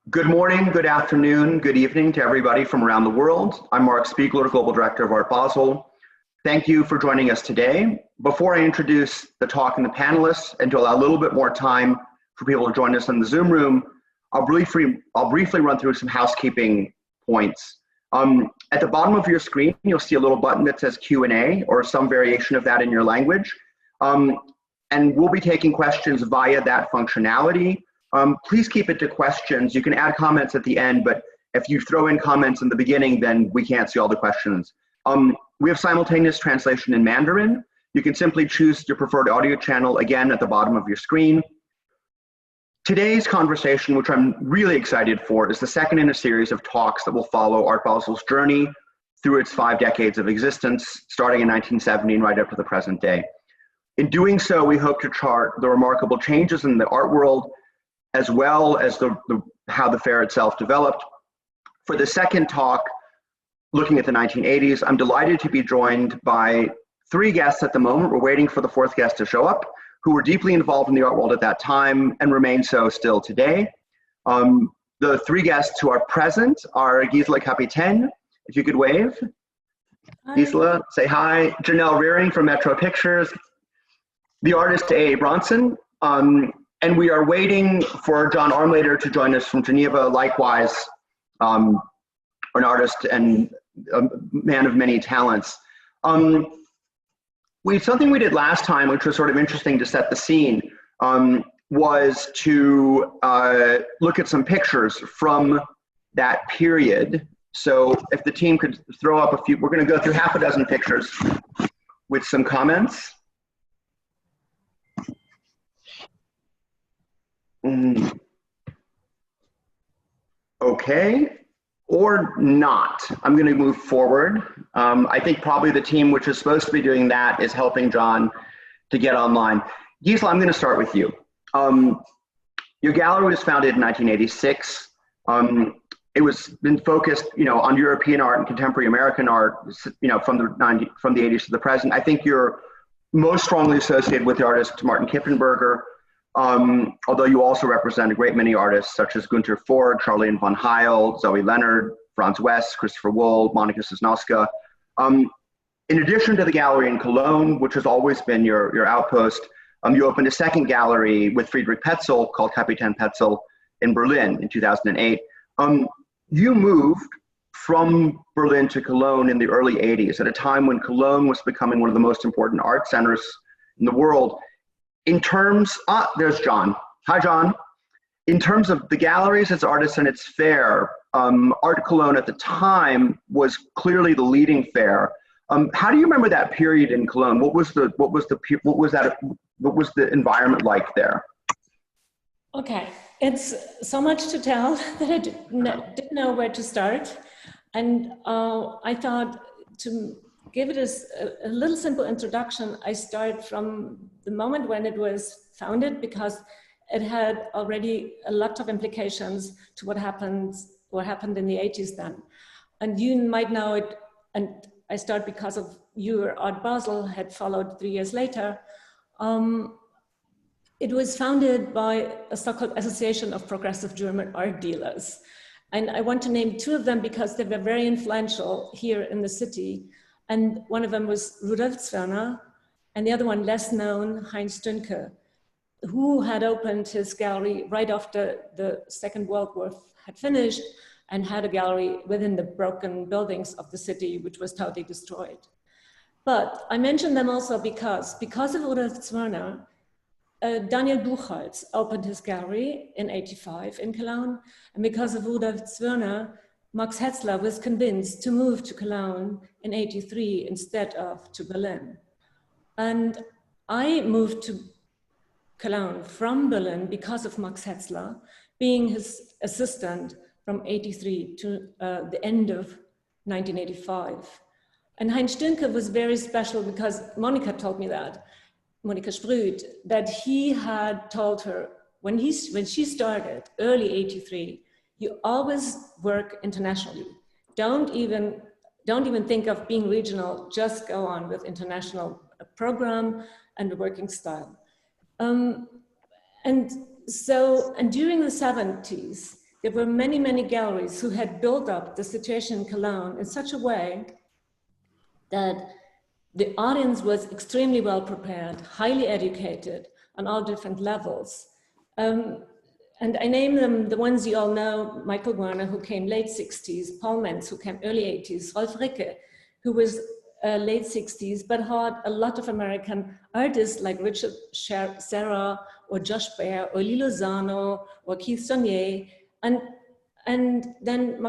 Good morning, good afternoon, good evening to everybody from around the world. I'm Marc Spiegler, Global Director of Art Basel. Thank you for joining us today. Before I introduce the talk and the panelists, and to allow a little bit more time for people to join us in the Zoom room, I'll briefly run through some housekeeping points. At the bottom of your screen, you'll see a little button that says Q&A or some variation of that in your language. And we'll be taking questions via that functionality. Please keep it to questions. You can add comments at the end, but if you throw in comments in the beginning, then we can't see all the questions. We have simultaneous translation in Mandarin. You can simply choose your preferred audio channel, again, at the bottom of your screen. Today's conversation, which I'm really excited for, is the second in a series of talks that will follow Art Basel's journey through its 5 decades of existence, starting in 1970 and right up to the present day. In doing so, we hope to chart the remarkable changes in the art world, as well as how the fair itself developed. For the second talk, looking at the 1980s, I'm delighted to be joined by 3 guests at the moment. We're waiting for the 4th guest to show up, who were deeply involved in the art world at that time and remain so still today. The 3 guests who are present are Gisela Capitain, if you could wave. Hi. Gisela, say hi. Janelle Reiring from Metro Pictures, the artist AA Bronson, and we are waiting for John Armlater to join us from Geneva, likewise, an artist and a man of many talents. Something we did last time, which was sort of interesting to set the scene, was to look at some pictures from that period. So if the team could throw up a few, we're going to go through half a dozen pictures with some comments. Okay, or not. I'm going to move forward. I think probably the team which is supposed to be doing that is helping John to get online. Gisela, I'm going to start with you. Your gallery was founded in 1986. It was been focused, on European art and contemporary American art, from the 80s to the present. I think you're most strongly associated with the artist Martin Kippenberger. Although you also represent a great many artists such as Günter Ford, Charlene von Heil, Zoe Leonard, Franz West, Christopher Wohl, Monika Sosnowska. In addition to the gallery in Cologne, which has always been your outpost, you opened a second gallery with Friedrich Petzel called Kapitän Petzel in Berlin in 2008. You moved from Berlin to Cologne in the early 80s at a time when Cologne was becoming one of the most important art centers in the world. In terms, there's John. Hi, John. In terms of the galleries, its artists, and its fair, Art Cologne at the time was clearly the leading fair. How do you remember that period in Cologne? What was the environment like there? Okay, it's so much to tell that I didn't know where to start, and I thought to give it a little simple introduction. I start from the moment when it was founded, because it had already a lot of implications to what happened in the 80s then. And you might know it, and I start because of your Art Basel had followed 3 years later. It was founded by a so-called Association of Progressive German Art Dealers. And I want to name 2 of them because they were very influential here in the city. And one of them was Rudolf Zwirner, and the other one, less known, Heinz Stünke, who had opened his gallery right after the Second World War had finished and had a gallery within the broken buildings of the city, which was totally destroyed. But I mention them also because of Rudolf Zwirner, Daniel Buchholz opened his gallery in '85 in Cologne, and because of Rudolf Zwirner, Max Hetzler was convinced to move to Cologne in '83 instead of to Berlin. And I moved to Cologne from Berlin because of Max Hetzler, being his assistant from '83 to the end of 1985. And Heinz Stünke was very special because Monika told me that, Monika Sprüth, that he had told her when she started, early '83, you always work internationally. Don't even think of being regional, just go on with international program and the working style. And during the 70s, there were many, many galleries who had built up the situation in Cologne in such a way that the audience was extremely well prepared, highly educated on all different levels. And I name them, the ones you all know: Michael Werner, who came late 60s, Paul Mentz, who came early 80s, Rolf Ricke, who was late 60s, but had a lot of American artists like Richard Serra or Josh Baer or Lilo Zano or Keith Saunier. And then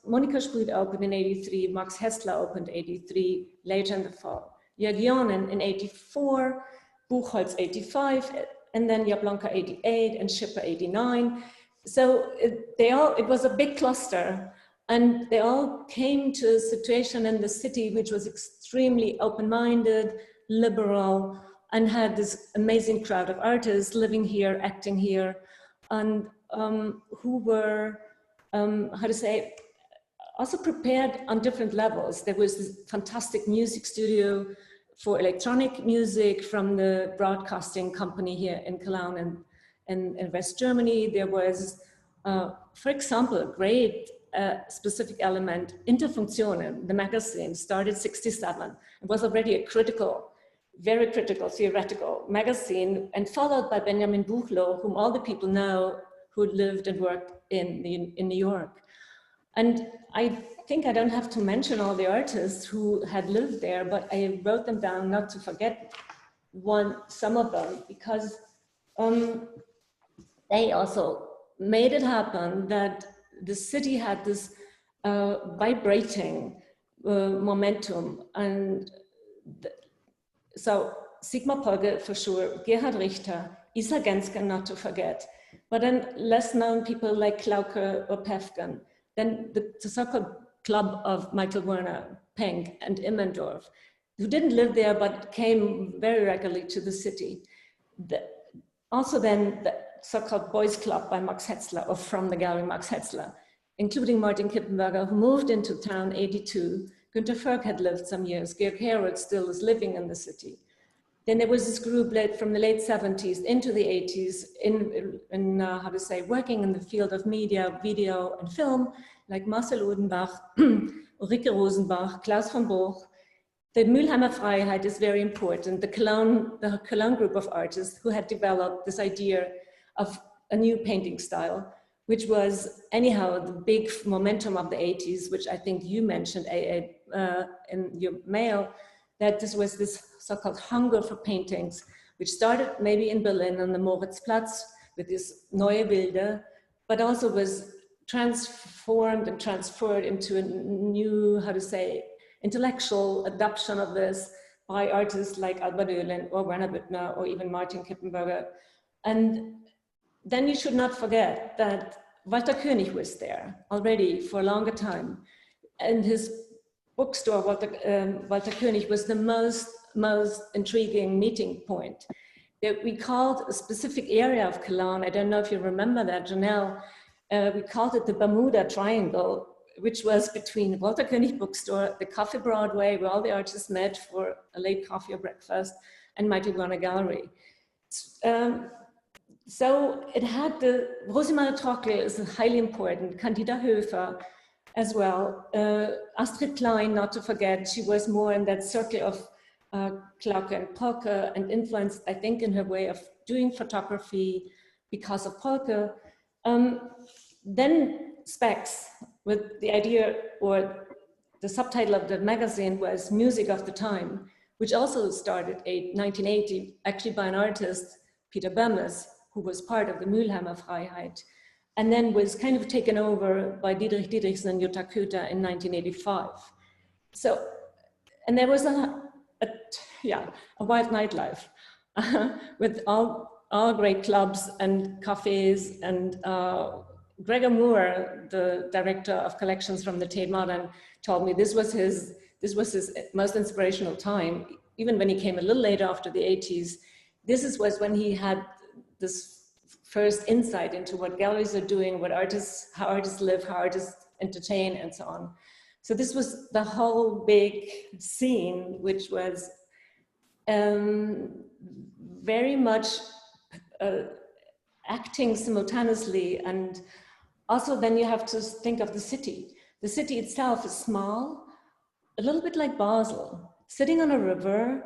Monika Spreed opened in 83, Max Hessler opened 83, later in the fall. Jagionen in 84, Buchholz 85, and then Jablonka 88 and Schipper 89. So it was a big cluster, and they all came to a situation in the city which was extremely open-minded, liberal, and had this amazing crowd of artists living here, acting here, and who were, also prepared on different levels. There was this fantastic music studio for electronic music from the broadcasting company here in Cologne and in West Germany. There was, for example, a great specific element, Interfunktionen, the magazine, started 67. It was already a critical, very critical, theoretical magazine, and followed by Benjamin Buchloh, whom all the people know who lived and worked in New York. And I think I don't have to mention all the artists who had lived there, but I wrote them down not to forget some of them, because they also made it happen that the city had this vibrating momentum. And so Sigmar Polge for sure, Gerhard Richter, Isa Gensken not to forget, but then less known people like Klauke or Pefken, then the so-called club of Michael Werner, Penck and Immendorf, who didn't live there but came very regularly to the city. Also then the so-called boys club by Max Hetzler, or from the gallery Max Hetzler, including Martin Kippenberger, who moved into town 82. Günter Förk had lived some years. Georg Herold still is living in the city. Then there was this group led from the late 70s into the 80s working in the field of media, video and film, like Marcel Odenbach, Ulrike Rosenbach, Klaus von Bruch. The Mülheimer Freiheit is very important. The Cologne group of artists who had developed this idea of a new painting style, which was anyhow the big momentum of the 80s, which I think you mentioned, AA, in your mail, that this was this so-called hunger for paintings, which started maybe in Berlin on the Moritzplatz with this Neue Bilder, but also was transformed and transferred into a new, intellectual adoption of this by artists like Albert Oehlen or Werner Büttner or even Martin Kippenberger. And then you should not forget that Walter König was there already for a longer time. And his bookstore, Walter König, was the most intriguing meeting point. We called a specific area of Cologne, I don't know if you remember that, Janelle, we called it the Bermuda Triangle, which was between Walter König bookstore, the Coffee Broadway, where all the artists met for a late coffee or breakfast, and Michael Werner Gallery. So it had the, Rosemary Trockel is highly important, Candida Höfer as well, Astrid Klein, not to forget, she was more in that circle of Klauke and Polke, and influenced, I think, in her way of doing photography because of Polke. Then Specs, with the idea, or the subtitle of the magazine was Music of the Time, which also started in 1980, actually by an artist, Peter Bemmes, who was part of the Mülheimer Freiheit, and then was kind of taken over by Dietrich Dietrichsen and Jutta Köter in 1985. So, and there was a wild nightlife with all great clubs and cafes, and Gregor Moore, the director of collections from the Tate Modern, told me this was his most inspirational time. Even when he came a little later after the 80s, was when he had this first insight into what galleries are doing, how artists live, how artists entertain, and so on. So this was the whole big scene, which was very much acting simultaneously and also then you have to think of the city. The city itself is small, a little bit like Basel, sitting on a river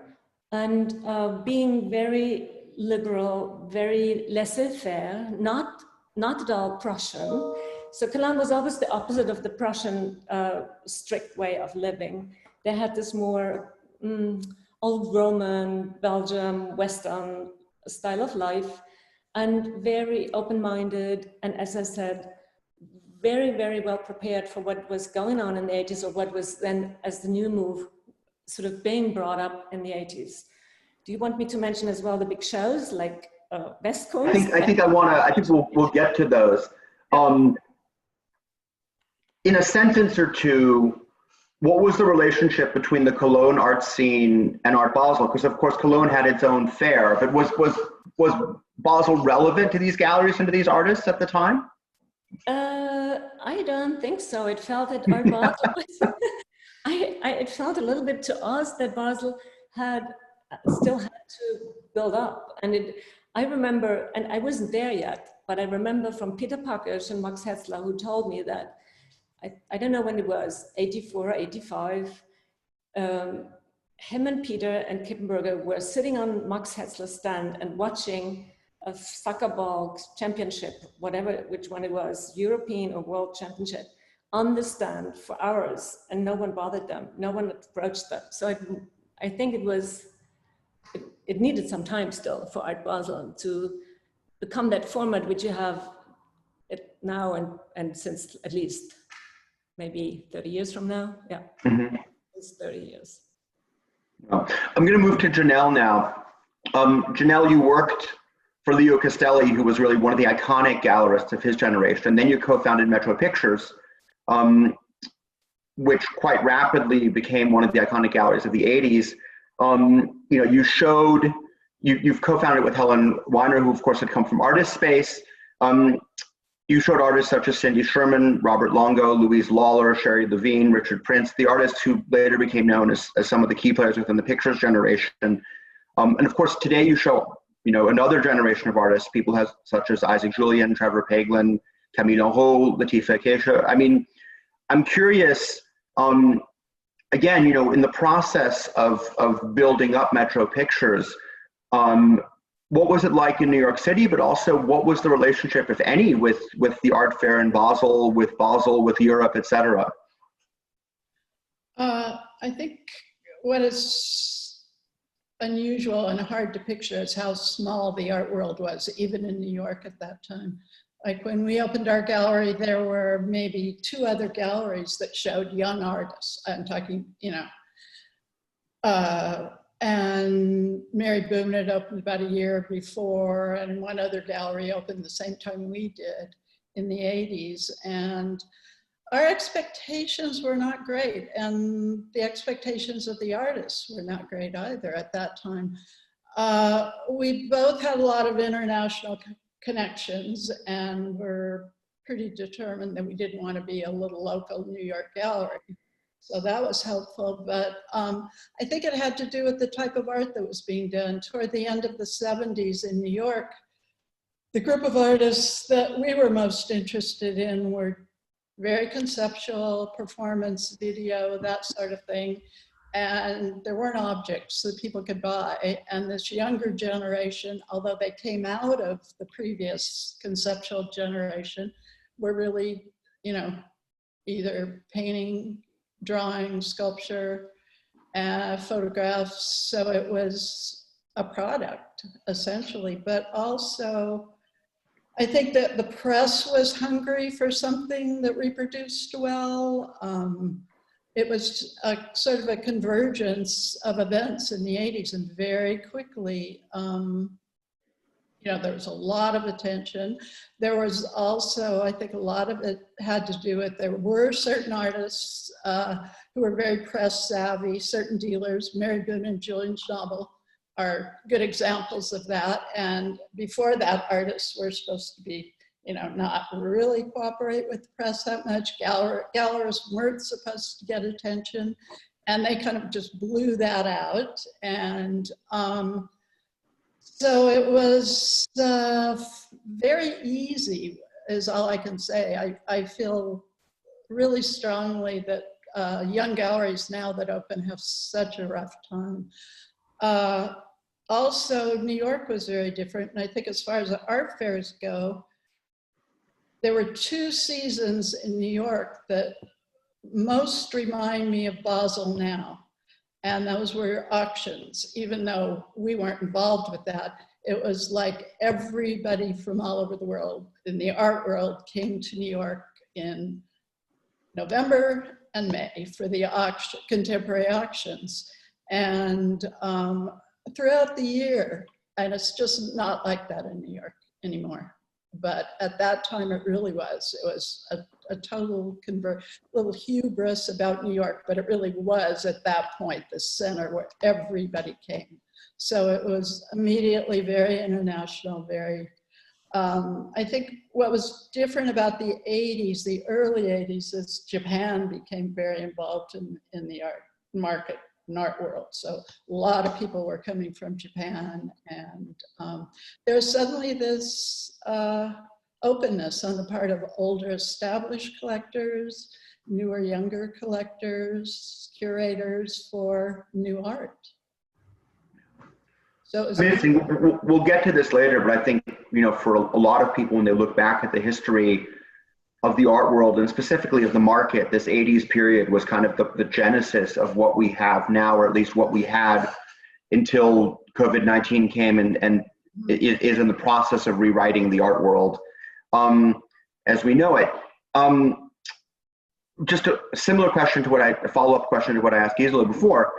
and being very liberal, very laissez-faire, not at all Prussian. So Cologne was always the opposite of the Prussian strict way of living. They had this more old Roman, Belgium, Western style of life, and very open-minded, and as I said, very, very well prepared for what was going on in the 80s, or what was then as the new move sort of being brought up in the 80s. Do you want me to mention as well the big shows like West Coast? I think we'll get to those. In a sentence or two, what was the relationship between the Cologne art scene and Art Basel? Because of course Cologne had its own fare, but was Basel relevant to these galleries and to these artists at the time? I don't think so. It felt that Art Basel was, it felt a little bit to us that Basel still had to build up. And I remember, and I wasn't there yet, but I remember from Peter Packisch and Max Hetzler, who told me that, I don't know when it was, 84 or 85, him and Peter and Kippenberger were sitting on Max Hetzler's stand and watching a soccer ball championship, which one it was, European or World Championship, on the stand for hours, and no one bothered them, no one approached them. So I think it needed some time still for Art Basel to become that format which you have it now and since at least maybe 30 years from now. Yeah, it's 30 years. I'm going to move to Janelle now. Janelle, you worked for Leo Castelli, who was really one of the iconic gallerists of his generation. Then you co-founded Metro Pictures, which quite rapidly became one of the iconic galleries of the 80s. You've co-founded with Helen Weiner, who of course had come from Artist Space. You showed artists such as Cindy Sherman, Robert Longo, Louise Lawler, Sherry Levine, Richard Prince, the artists who later became known as some of the key players within the Pictures generation. And of course, today you show another generation of artists, people such as Isaac Julien, Trevor Paglen, Camille Henrot, Latifa Keisha. I mean, I'm curious, again, in the process of building up Metro Pictures, what was it like in New York City, but also what was the relationship, if any, with the art fair in Basel, with Europe, et cetera? I think what is unusual and hard to picture is how small the art world was, even in New York at that time. Like when we opened our gallery, there were maybe 2 other galleries that showed young artists. I'm talking, and Mary Boone had opened about a year before, and one other gallery opened the same time we did in the 80s. And our expectations were not great, and the expectations of the artists were not great either at that time. We both had a lot of international connections and were pretty determined that we didn't want to be a little local New York gallery. So that was helpful, but I think it had to do with the type of art that was being done. Toward the end of the 70s in New York, the group of artists that we were most interested in were very conceptual, performance, video, that sort of thing. And there weren't objects that people could buy. And this younger generation, although they came out of the previous conceptual generation, were really, either painting, drawing, sculpture, photographs. So it was a product, essentially. But also, I think that the press was hungry for something that reproduced well. It was a sort of a convergence of events in the 80s, and very quickly, there was a lot of attention. There was also, I think a lot of it had to do with, there were certain artists who were very press savvy, certain dealers. Mary Boone and Julian Schnabel are good examples of that. And before that, artists were supposed to be, not really cooperate with the press that much. Gallerists weren't supposed to get attention, and they kind of just blew that out. And so it was very easy is all I can say. I feel really strongly that young galleries now that open have such a rough time. Also, New York was very different. And I think as far as the art fairs go, there were 2 seasons in New York that most remind me of Basel now. And those were auctions. Even though we weren't involved with that, it was like everybody from all over the world in the art world came to New York in November and May for the contemporary auctions. And throughout the year, and it's just not like that in New York anymore. But at that time, it really was. It was a total little hubris about New York, but it really was at that point the center where everybody came. So it was immediately very international, very, I think what was different about the 80s, the early 80s, is Japan became very involved in the art market and art world. So a lot of people were coming from Japan, and there was suddenly this openness on the part of older established collectors, newer, younger collectors, curators for new art. So it was amazing. We'll get to this later, but I think, you know, for a lot of people, when they look back at the history of the art world and specifically of the market, this 80s period was kind of the genesis of what we have now, or at least what we had until COVID-19 came and is in the process of rewriting the art world as we know it. Just a similar question to a follow-up question to what I asked Gisela before.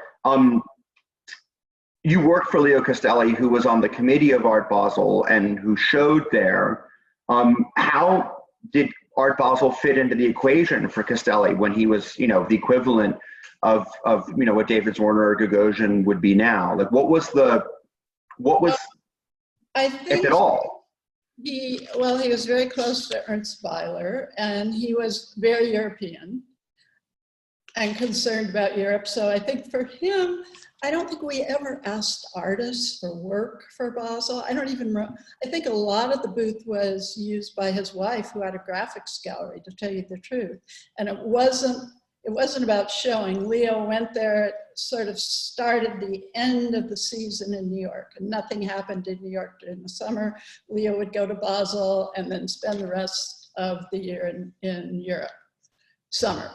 You worked for Leo Castelli, who was on the committee of Art Basel and who showed there. How did Art Basel fit into the equation for Castelli when he was, you know, the equivalent of you know, what David Zorner or Gagosian would be now? Like, what was I think, if at all? He was very close to Ernst Weiler, and he was very European and concerned about Europe. So I think for him, I don't think we ever asked artists for work for Basel. I think a lot of the booth was used by his wife, who had a graphics gallery, to tell you the truth. And it wasn't about showing. Leo went there, sort of started the end of the season in New York, and nothing happened in New York during the summer. Leo would go to Basel and then spend the rest of the year in Europe, summer.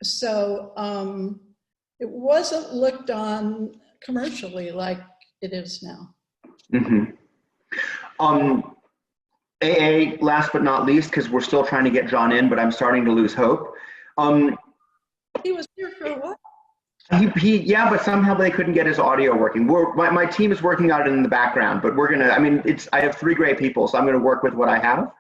So it wasn't looked on commercially like it is now. Mm-hmm. AA, last but not least, because we're still trying to get John in, but I'm starting to lose hope. He was here for a while. Yeah, but somehow they couldn't get his audio working. My team is working on it in the background, but I have 3 great people, so I'm gonna work with what I have.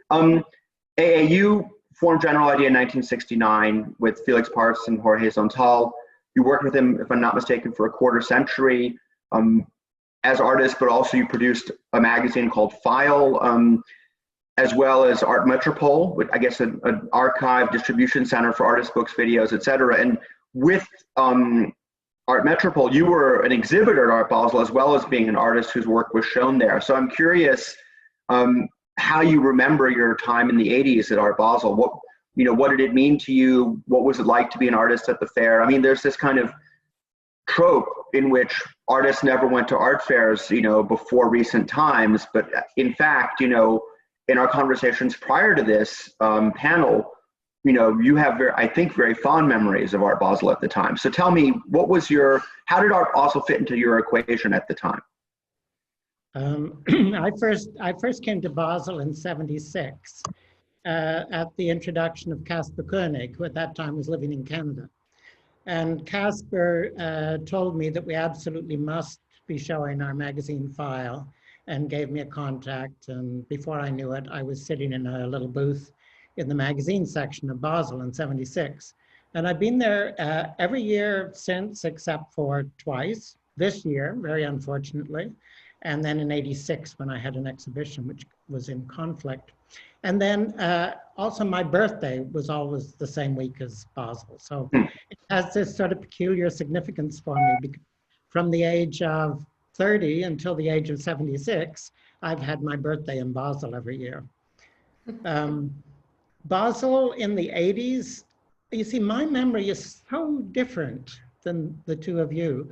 AA, you formed General Idea in 1969 with Felix Parts and Jorge Zontal. You worked with him, if I'm not mistaken, for a quarter century as artists, but also you produced a magazine called File, as well as Art Metropole, which I guess an archive distribution center for artists, books, videos, etc. And with Art Metropole, you were an exhibitor at Art Basel as well as being an artist whose work was shown there. So I'm curious how you remember your time in the 80s at Art Basel. What did it mean to you? What was it like to be an artist at the fair? I mean, there's this kind of trope in which artists never went to art fairs, before recent times. But in fact, in our conversations prior to this panel, you have very fond memories of Art Basel at the time. So tell me, how did Art Basel fit into your equation at the time? I first came to Basel in '76 at the introduction of Casper Koenig, who at that time was living in Canada. And Casper told me that we absolutely must be showing our magazine File, and gave me a contact. And before I knew it, I was sitting in a little booth in the magazine section of Basel in '76. And I've been there every year since, except for twice, this year, very unfortunately, and then in '86 when I had an exhibition which was in conflict. And then also my birthday was always the same week as Basel. So it has this sort of peculiar significance for me. From the age of 30 until the age of 76, I've had my birthday in Basel every year. Basel in the 80s, you see, my memory is so different than the two of you.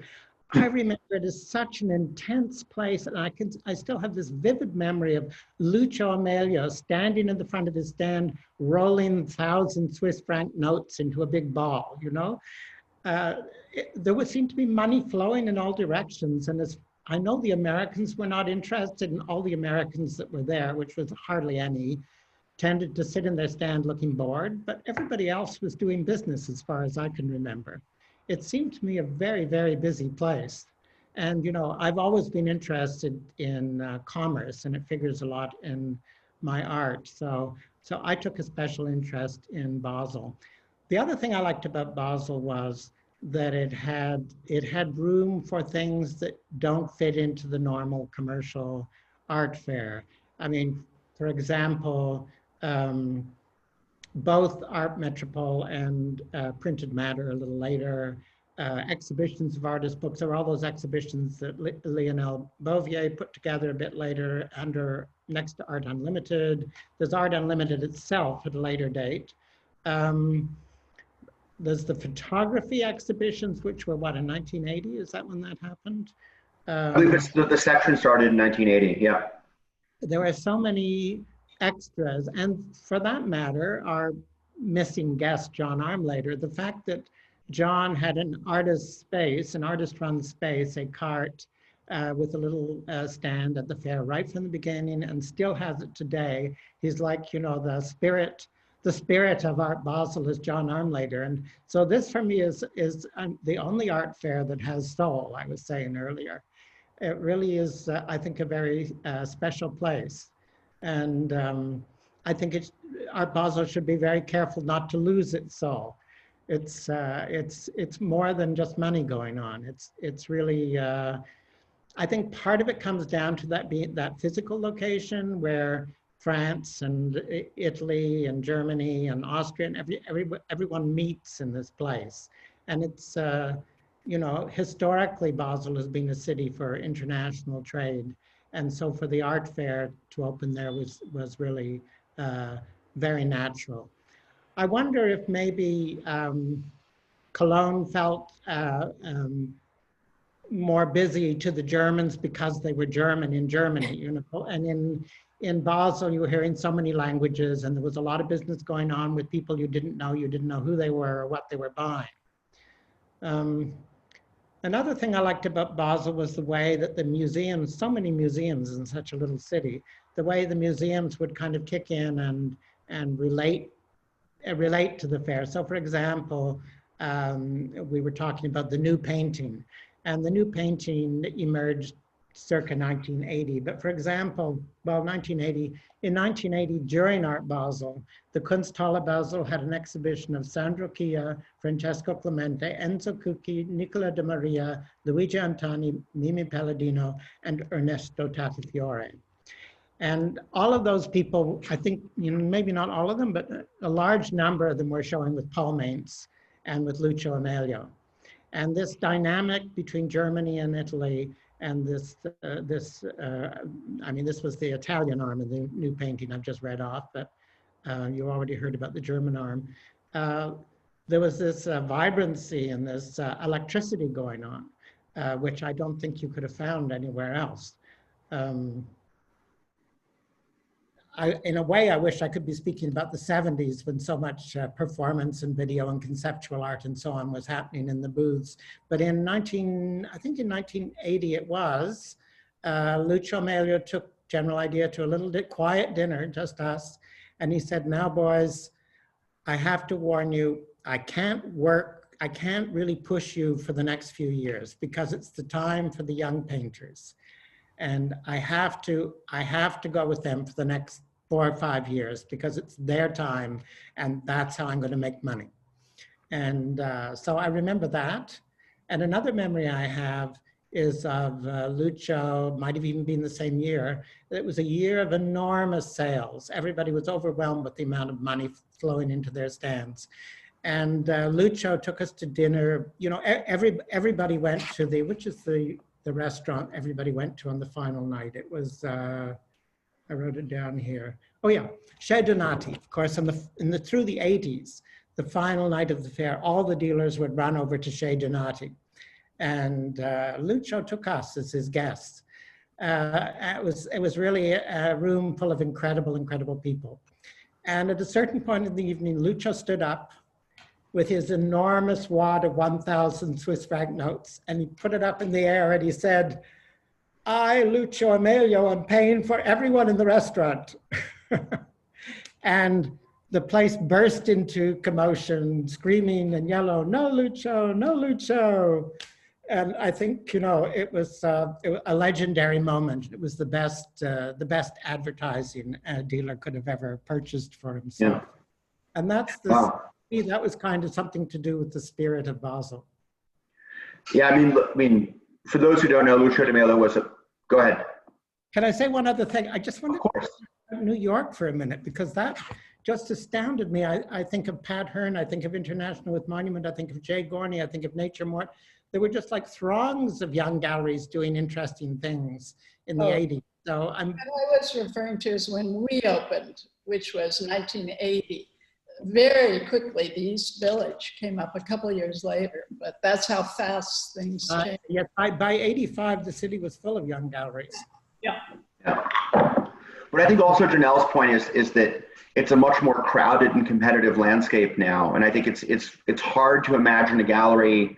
I remember it as such an intense place, and I still have this vivid memory of Lucio Amelio standing in the front of his stand, rolling 1,000 Swiss franc notes into a big ball, you know? There would seem to be money flowing in all directions, and as I know the Americans were not interested, and all the Americans that were there, which was hardly any, tended to sit in their stand looking bored, but everybody else was doing business as far as I can remember. It seemed to me a very, very busy place. And, you know, I've always been interested in commerce, and it figures a lot in my art. So I took a special interest in Basel. The other thing I liked about Basel was that it had room for things that don't fit into the normal commercial art fair. I mean, for example, both Art Metropole and Printed Matter a little later, exhibitions of artist books, or all those exhibitions that Lionel Bouvier put together a bit later next to Art Unlimited. There's Art Unlimited itself at a later date. There's the photography exhibitions, which were what, in 1980? Is that when that happened? I believe it's the section started in 1980, yeah. There were so many extras, and for that matter, our missing guest, John Armlater, the fact that John had an artist space, an artist-run space, a cart with a little stand at the fair right from the beginning, and still has it today. He's like, you know, the spirit of Art Basel is John Armlater. And so this for me is the only art fair that has soul, I was saying earlier. It really is, I think, a very special place. And I think Art Basel should be very careful not to lose its soul. It's more than just money going on. It's really, I think part of it comes down to that physical location where France and Italy and Germany and Austria and everyone meets in this place. And it's, you know, historically Basel has been a city for international trade. And so for the art fair to open there was really very natural. I wonder if maybe Cologne felt more busy to the Germans because they were German in Germany, you know, and in Basel you were hearing so many languages, and there was a lot of business going on with people you didn't know who they were or what they were buying. Another thing I liked about Basel was the way that the museums, so many museums in such a little city, the way the museums would kind of kick in and relate to the fair. So for example, we were talking about the new painting, and the new painting emerged circa 1980. But for example, well, in 1980, during Art Basel, the Kunsthalle Basel had an exhibition of Sandro Chia, Francesco Clemente, Enzo Cucchi, Nicola De Maria, Luigi Antani, Mimi Palladino, and Ernesto Tattafiore. And all of those people, I think, you know, maybe not all of them, but a large number of them were showing with Paul Maintz and with Lucio Amelio. And this dynamic between Germany and Italy, and this was the Italian arm of the new painting I've just read off, but you already heard about the German arm. There was this vibrancy and this electricity going on, which I don't think you could have found anywhere else. In a way, I wish I could be speaking about the 70s when so much performance and video and conceptual art and so on was happening in the booths. But I think in 1980 it was, Lucio Amelio took General Idea to a little bit quiet dinner, just us. And he said, now boys, I have to warn you, I can't really push you for the next few years because it's the time for the young painters. And I have to go with them for the next 4 or 5 years because it's their time and that's how I'm going to make money. And so I remember that. And another memory I have is of Lucio, might have even been the same year. It was a year of enormous sales. Everybody was overwhelmed with the amount of money flowing into their stands. And Lucio took us to dinner. You know, everybody went to which is the restaurant everybody went to on the final night. It was, I wrote it down here. Oh yeah, Chez Donati, of course, through the 80s, the final night of the fair, all the dealers would run over to Chez Donati. And Lucio took us as his guests. It was really a room full of incredible people. And at a certain point in the evening, Lucio stood up with his enormous wad of 1,000 Swiss franc notes, and he put it up in the air and he said, "I, Lucio Amelio, am paying for everyone in the restaurant." And the place burst into commotion, screaming and yellow, "No, Lucio, no, Lucio." And I think, you know, it was a legendary moment. It was the best advertising a dealer could have ever purchased for himself. Yeah. And that's that was kind of something to do with the spirit of Basel. Yeah, I mean, for those who don't know, Lucio Amelio was go ahead. Can I say one other thing? I just wanted to talk about New York for a minute, because that just astounded me. I think of Pat Hearn, I think of International with Monument, I think of Jay Gorney, I think of Nature Mort. There were just like throngs of young galleries doing interesting things in the 80s. So what I was referring to is when we opened, which was 1980. Very quickly, the East Village came up a couple of years later, but that's how fast things changed. Yes, by 85, the city was full of young galleries. Yeah. But I think also Janelle's point is that it's a much more crowded and competitive landscape now, and I think it's hard to imagine a gallery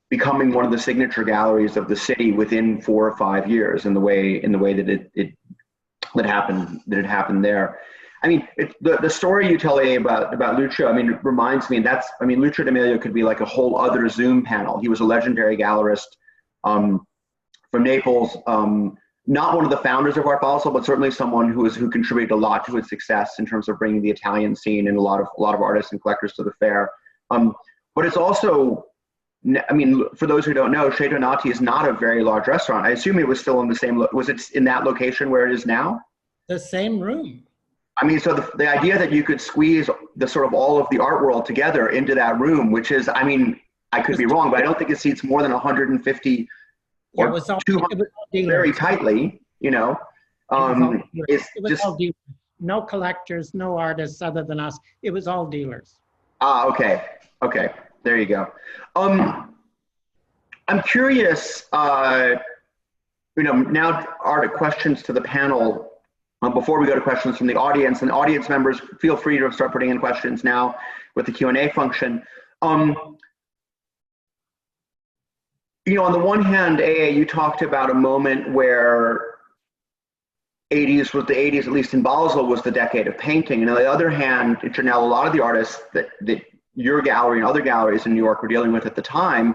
becoming one of the signature galleries of the city within 4 or 5 years in the way that it happened there. I mean, the story you tell about Lucio, I mean, it reminds me, and Lucio Amelio could be like a whole other Zoom panel. He was a legendary gallerist from Naples, not one of the founders of Art Basel, but certainly someone who contributed a lot to its success in terms of bringing the Italian scene and a lot of artists and collectors to the fair. But it's also, I mean, for those who don't know, Chez Donati is not a very large restaurant. I assume it was still in the same, was it in that location where it is now? The same room. I mean, so the idea that you could squeeze the sort of all of the art world together into that room, which is, I mean, I could be wrong, but I don't think it seats more than 150 or 200 very tightly, you know. It was all dealers. No collectors, no artists other than us. It was all dealers. Ah, okay. There you go. I'm curious, you know, now are questions to the panel. Before we go to questions from the audience, and audience members, feel free to start putting in questions now with the Q&A function. You know, on the one hand, AA, you talked about a moment where 80s, at least in Basel, was the decade of painting. And on the other hand, Janelle, a lot of the artists that your gallery and other galleries in New York were dealing with at the time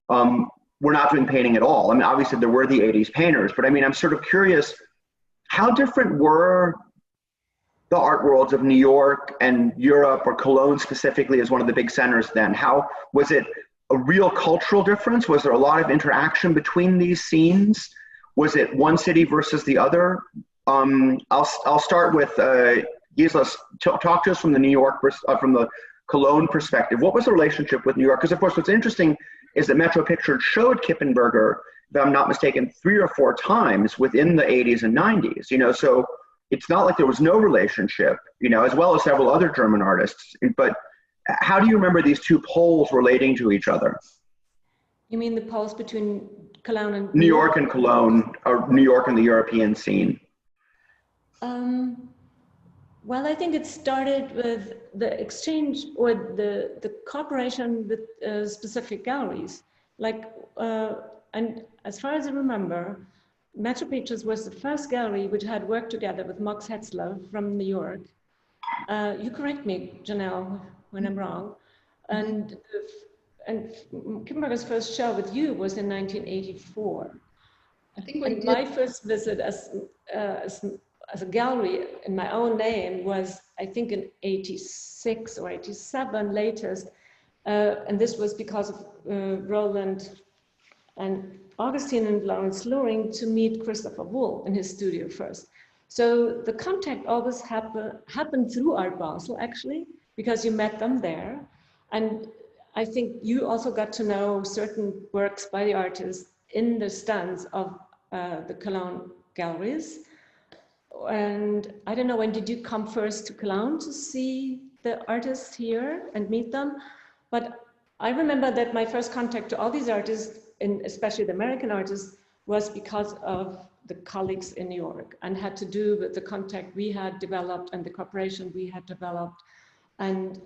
were not doing painting at all. I mean, obviously there were the 80s painters, but I mean, I'm sort of curious, how different were the art worlds of New York and Europe, or Cologne specifically as one of the big centers then? How was it a real cultural difference? Was there a lot of interaction between these scenes? Was it one city versus the other? I'll start with Gisela. Talk to us from the New York, from the Cologne perspective. What was the relationship with New York? Because of course, what's interesting is that Metro Pictures showed Kippenberger, if I'm not mistaken, 3 or 4 times within the 80s and 90s, you know, so it's not like there was no relationship, you know, as well as several other German artists. But how do you remember these two poles relating to each other? You mean the poles between Cologne and New York and Cologne, or New York and the European scene? Well, I think it started with the exchange or the cooperation with specific galleries. Like, and as far as I remember, Metro Pictures was the first gallery which had worked together with Max Hetzler from New York. You correct me, Janelle, when I'm wrong. And Kippenberger's first show with you was in 1984. I think and my first visit as a gallery in my own name was, I think, in 86 or 87 latest. And this was because of Roland and Augustine and Lawrence Luring to meet Christopher Wool in his studio first. So the contact always happened through Art Basel, actually, because you met them there. And I think you also got to know certain works by the artists in the stands of the Cologne galleries. And I don't know, when did you come first to Cologne to see the artists here and meet them? But I remember that my first contact to all these artists, and especially the American artists, was because of the colleagues in New York, and had to do with the contact we had developed and the cooperation we had developed. And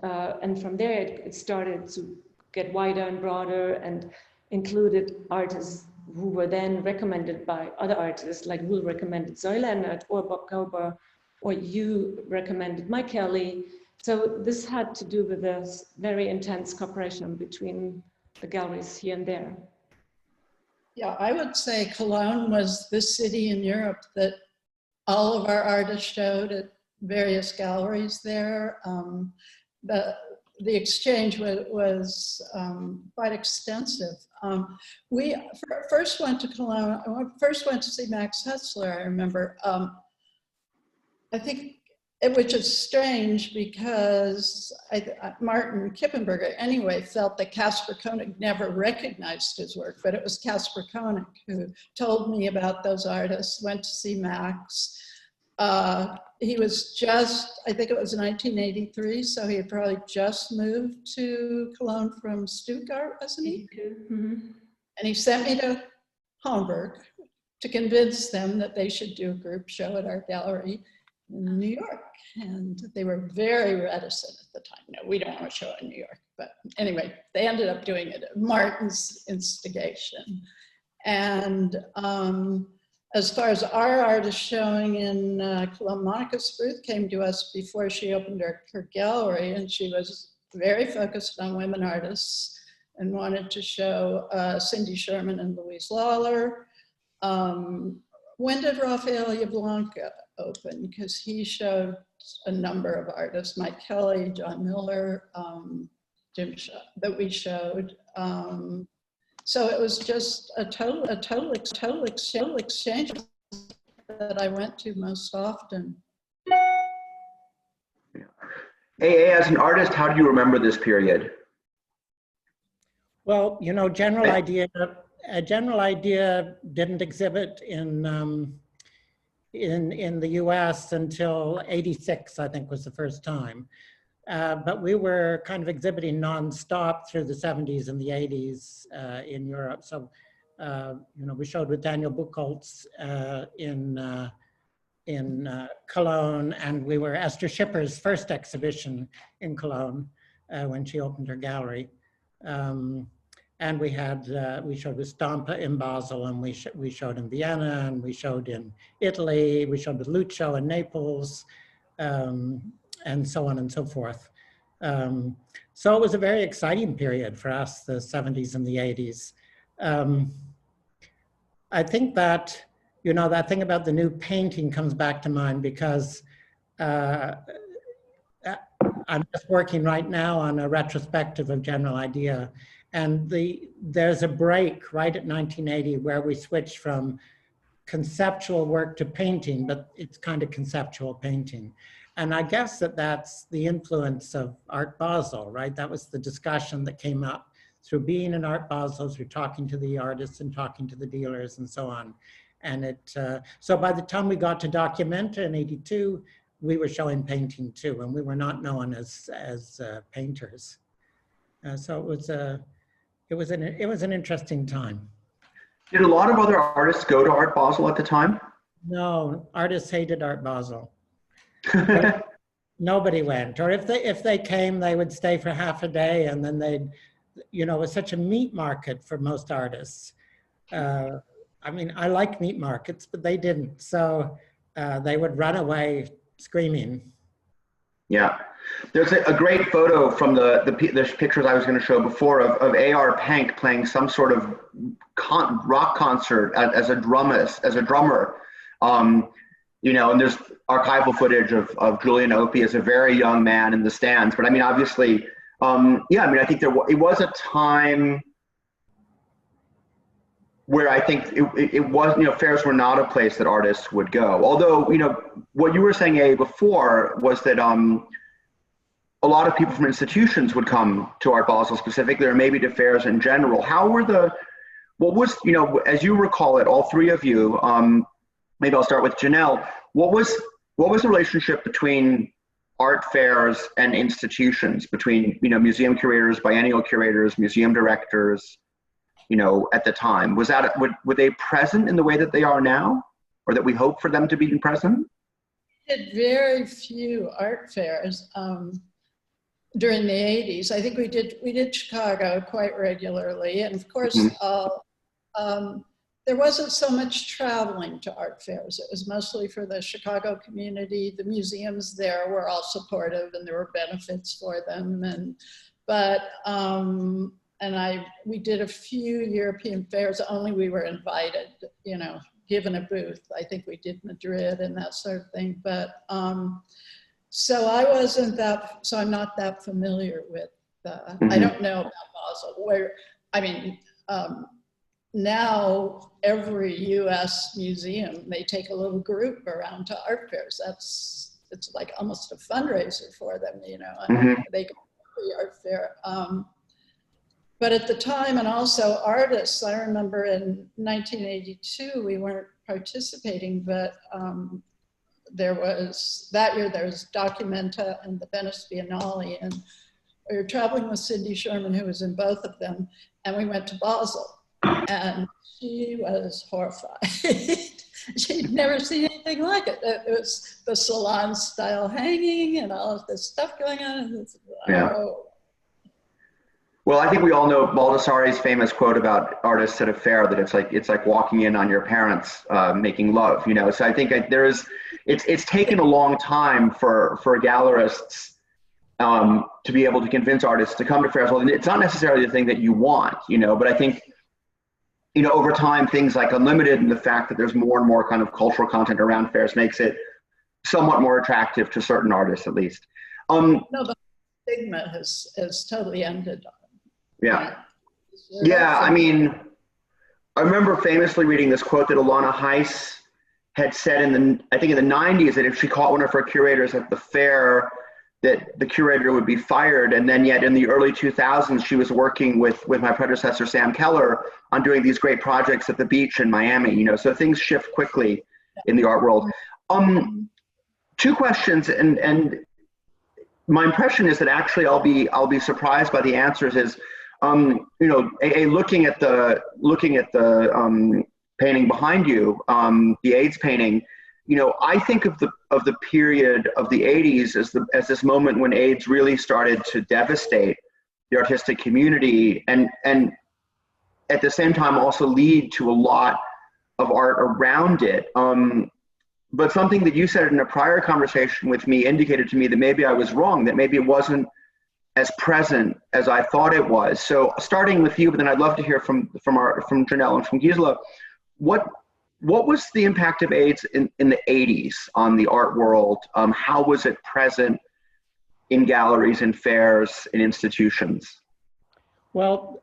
from there, it started to get wider and broader and included artists who were then recommended by other artists, like Will recommended Zoe Leonard or Bob Kober, or you recommended Mike Kelly. So this had to do with this very intense cooperation between the galleries here and there. Yeah, I would say Cologne was the city in Europe that all of our artists showed at various galleries there. The exchange was quite extensive. We first went to Cologne, first went to see Max Hessler, I remember. I think, which is strange because Martin Kippenberger anyway felt that Caspar Koenig never recognized his work, but it was Caspar Koenig who told me about those artists, went to see Max. He was just, I think it was 1983, so he had probably just moved to Cologne from Stuttgart, wasn't he? Mm-hmm. And he sent me to Hamburg to convince them that they should do a group show at our gallery in New York. And they were very reticent at the time. No, we don't want to show it in New York. But anyway, they ended up doing it at Martin's instigation. And as far as our artist showing in Cologne, Monica Spruth came to us before she opened her gallery, and she was very focused on women artists and wanted to show Cindy Sherman and Louise Lawler. When did Rafael Blanca open? Because he showed a number of artists, Mike Kelly, John Miller, Jim that we showed. So it was just a total exchange that I went to most often. AA, as an artist, how do you remember this period? Well, you know, General Idea didn't exhibit in the US until '86, I think was the first time. But we were kind of exhibiting nonstop through the 70s and the 80s in Europe. So, you know, we showed with Daniel Buchholz in Cologne, and we were Esther Schipper's first exhibition in Cologne when she opened her gallery. And we showed with Stampa in Basel, and we showed in Vienna, and we showed in Italy, we showed with Lucio in Naples, and so on and so forth. So it was a very exciting period for us, the 70s and the 80s. I think that, you know, that thing about the new painting comes back to mind because I'm just working right now on a retrospective of General Idea. And there's a break right at 1980 where we switched from conceptual work to painting, but it's kind of conceptual painting. And I guess that's the influence of Art Basel, right? That was the discussion that came up through being in Art Basel, through talking to the artists and talking to the dealers and so on. And so by the time we got to Documenta in '82, we were showing painting too, and we were not known as painters. So it was an interesting time. Did a lot of other artists go to Art Basel at the time? No, artists hated Art Basel. Nobody went, or if they came, they would stay for half a day, and then they'd, you know, it was such a meat market for most artists. I mean, I like meat markets, but they didn't, so they would run away screaming. Yeah, there's a great photo from the pictures I was going to show before of A.R. Pank playing some sort of rock concert as a drummer. You know, and there's archival footage of Julian Opie as a very young man in the stands. But I mean, obviously, yeah, I mean, I think it was a time where I think it was, you know, fairs were not a place that artists would go. Although, you know, what you were saying, A, before was that a lot of people from institutions would come to Art Basel specifically, or maybe to fairs in general. What was, you know, as you recall it, all three of you, maybe I'll start with Janelle. what was the relationship between art fairs and institutions, between, you know, museum curators, biennial curators, museum directors, you know, at the time? Was that, were they present in the way that they are now, or that we hope for them to be present? We did very few art fairs during the 80s. I think we did Chicago quite regularly, and of course, there wasn't so much traveling to art fairs. It was mostly for the Chicago community. The museums there were all supportive, and there were benefits for them. We did a few European fairs, only we were invited, you know, given a booth. I think we did Madrid and that sort of thing. But so I'm not that familiar with, I don't know about Basel, now every US museum, they take a little group around to art fairs. It's like almost a fundraiser for them, you know, and they go to the art fair. But at the time, and also artists, I remember in 1982, we weren't participating, but that year there was Documenta and the Venice Biennale, and we were traveling with Cindy Sherman, who was in both of them, and we went to Basel. And she was horrified. She'd never seen anything like it. It was the salon style hanging and all of this stuff going on. Well, I think we all know Baldessari's famous quote about artists at a fair, that it's like walking in on your parents making love, you know. So I think it's taken a long time for gallerists to be able to convince artists to come to fairs. Well, it's not necessarily the thing that you want, you know, but I think, you know, over time, things like Unlimited and the fact that there's more and more kind of cultural content around fairs makes it somewhat more attractive to certain artists, at least. No, the stigma has totally ended. Yeah. Yeah, I mean, I remember famously reading this quote that Alana Heiss had said I think in the 90s, that if she caught one of her curators at the fair, that the curator would be fired. And then yet in the early 2000s, she was working with my predecessor, Sam Keller, on doing these great projects at the beach in Miami, you know, so things shift quickly in the art world. Two questions, and my impression is that actually I'll be surprised by the answers. Is you know, looking at the painting behind you, the AIDS painting, you know, I think of the period of the 80s as this moment when AIDS really started to devastate the artistic community, and at the same time also lead to a lot of art around it. But something that you said in a prior conversation with me indicated to me that maybe I was wrong, that maybe it wasn't as present as I thought it was. So starting with you, but then I'd love to hear from Janelle and from Gisela, what was the impact of AIDS in the 80s on the art world? How was it present in galleries and fairs and institutions? Well,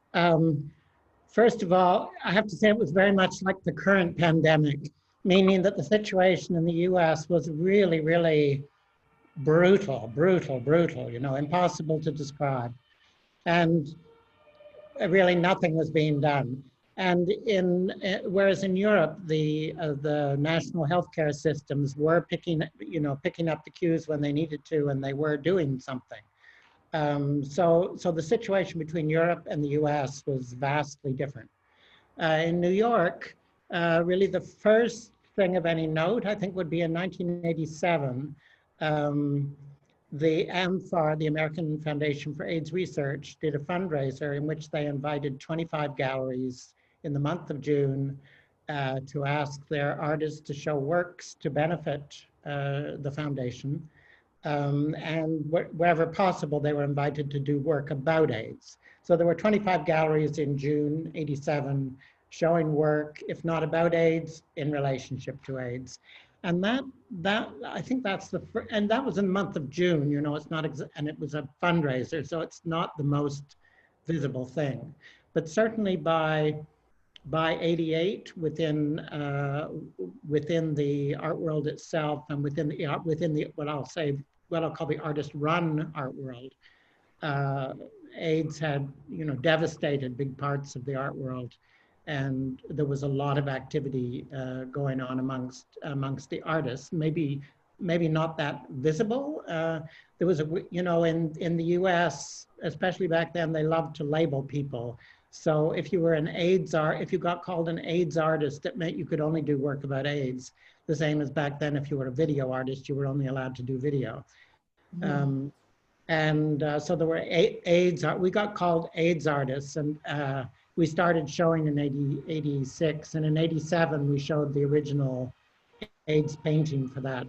first of all, I have to say it was very much like the current pandemic, meaning that the situation in the US was really, really brutal, you know, impossible to describe. And really nothing was being done. And whereas in Europe, the national healthcare systems were picking up the cues when they needed to, and they were doing something. So the situation between Europe and the US was vastly different. In New York, really the first thing of any note, I think, would be in 1987, the AMFAR, the American Foundation for AIDS Research, did a fundraiser in which they invited 25 galleries in the month of June to ask their artists to show works to benefit the foundation. And wherever possible, they were invited to do work about AIDS. So there were 25 galleries in June '87 showing work, if not about AIDS, in relationship to AIDS. And that I think that's and that was in the month of June, you know, it's not, and it was a fundraiser, so it's not the most visible thing. But certainly by '88, within the art world itself, and within the what I'll call the artist-run art world, AIDS had, you know, devastated big parts of the art world. and there was a lot of activity going on amongst the artists. Maybe not that visible. There was in the US, especially back then, they loved to label people. So if you were if you got called an AIDS artist, it meant you could only do work about AIDS. The same as back then, if you were a video artist, you were only allowed to do video. Mm-hmm. So there were AIDS, we got called AIDS artists, and we started showing in 86, and in 87 we showed the original AIDS painting for that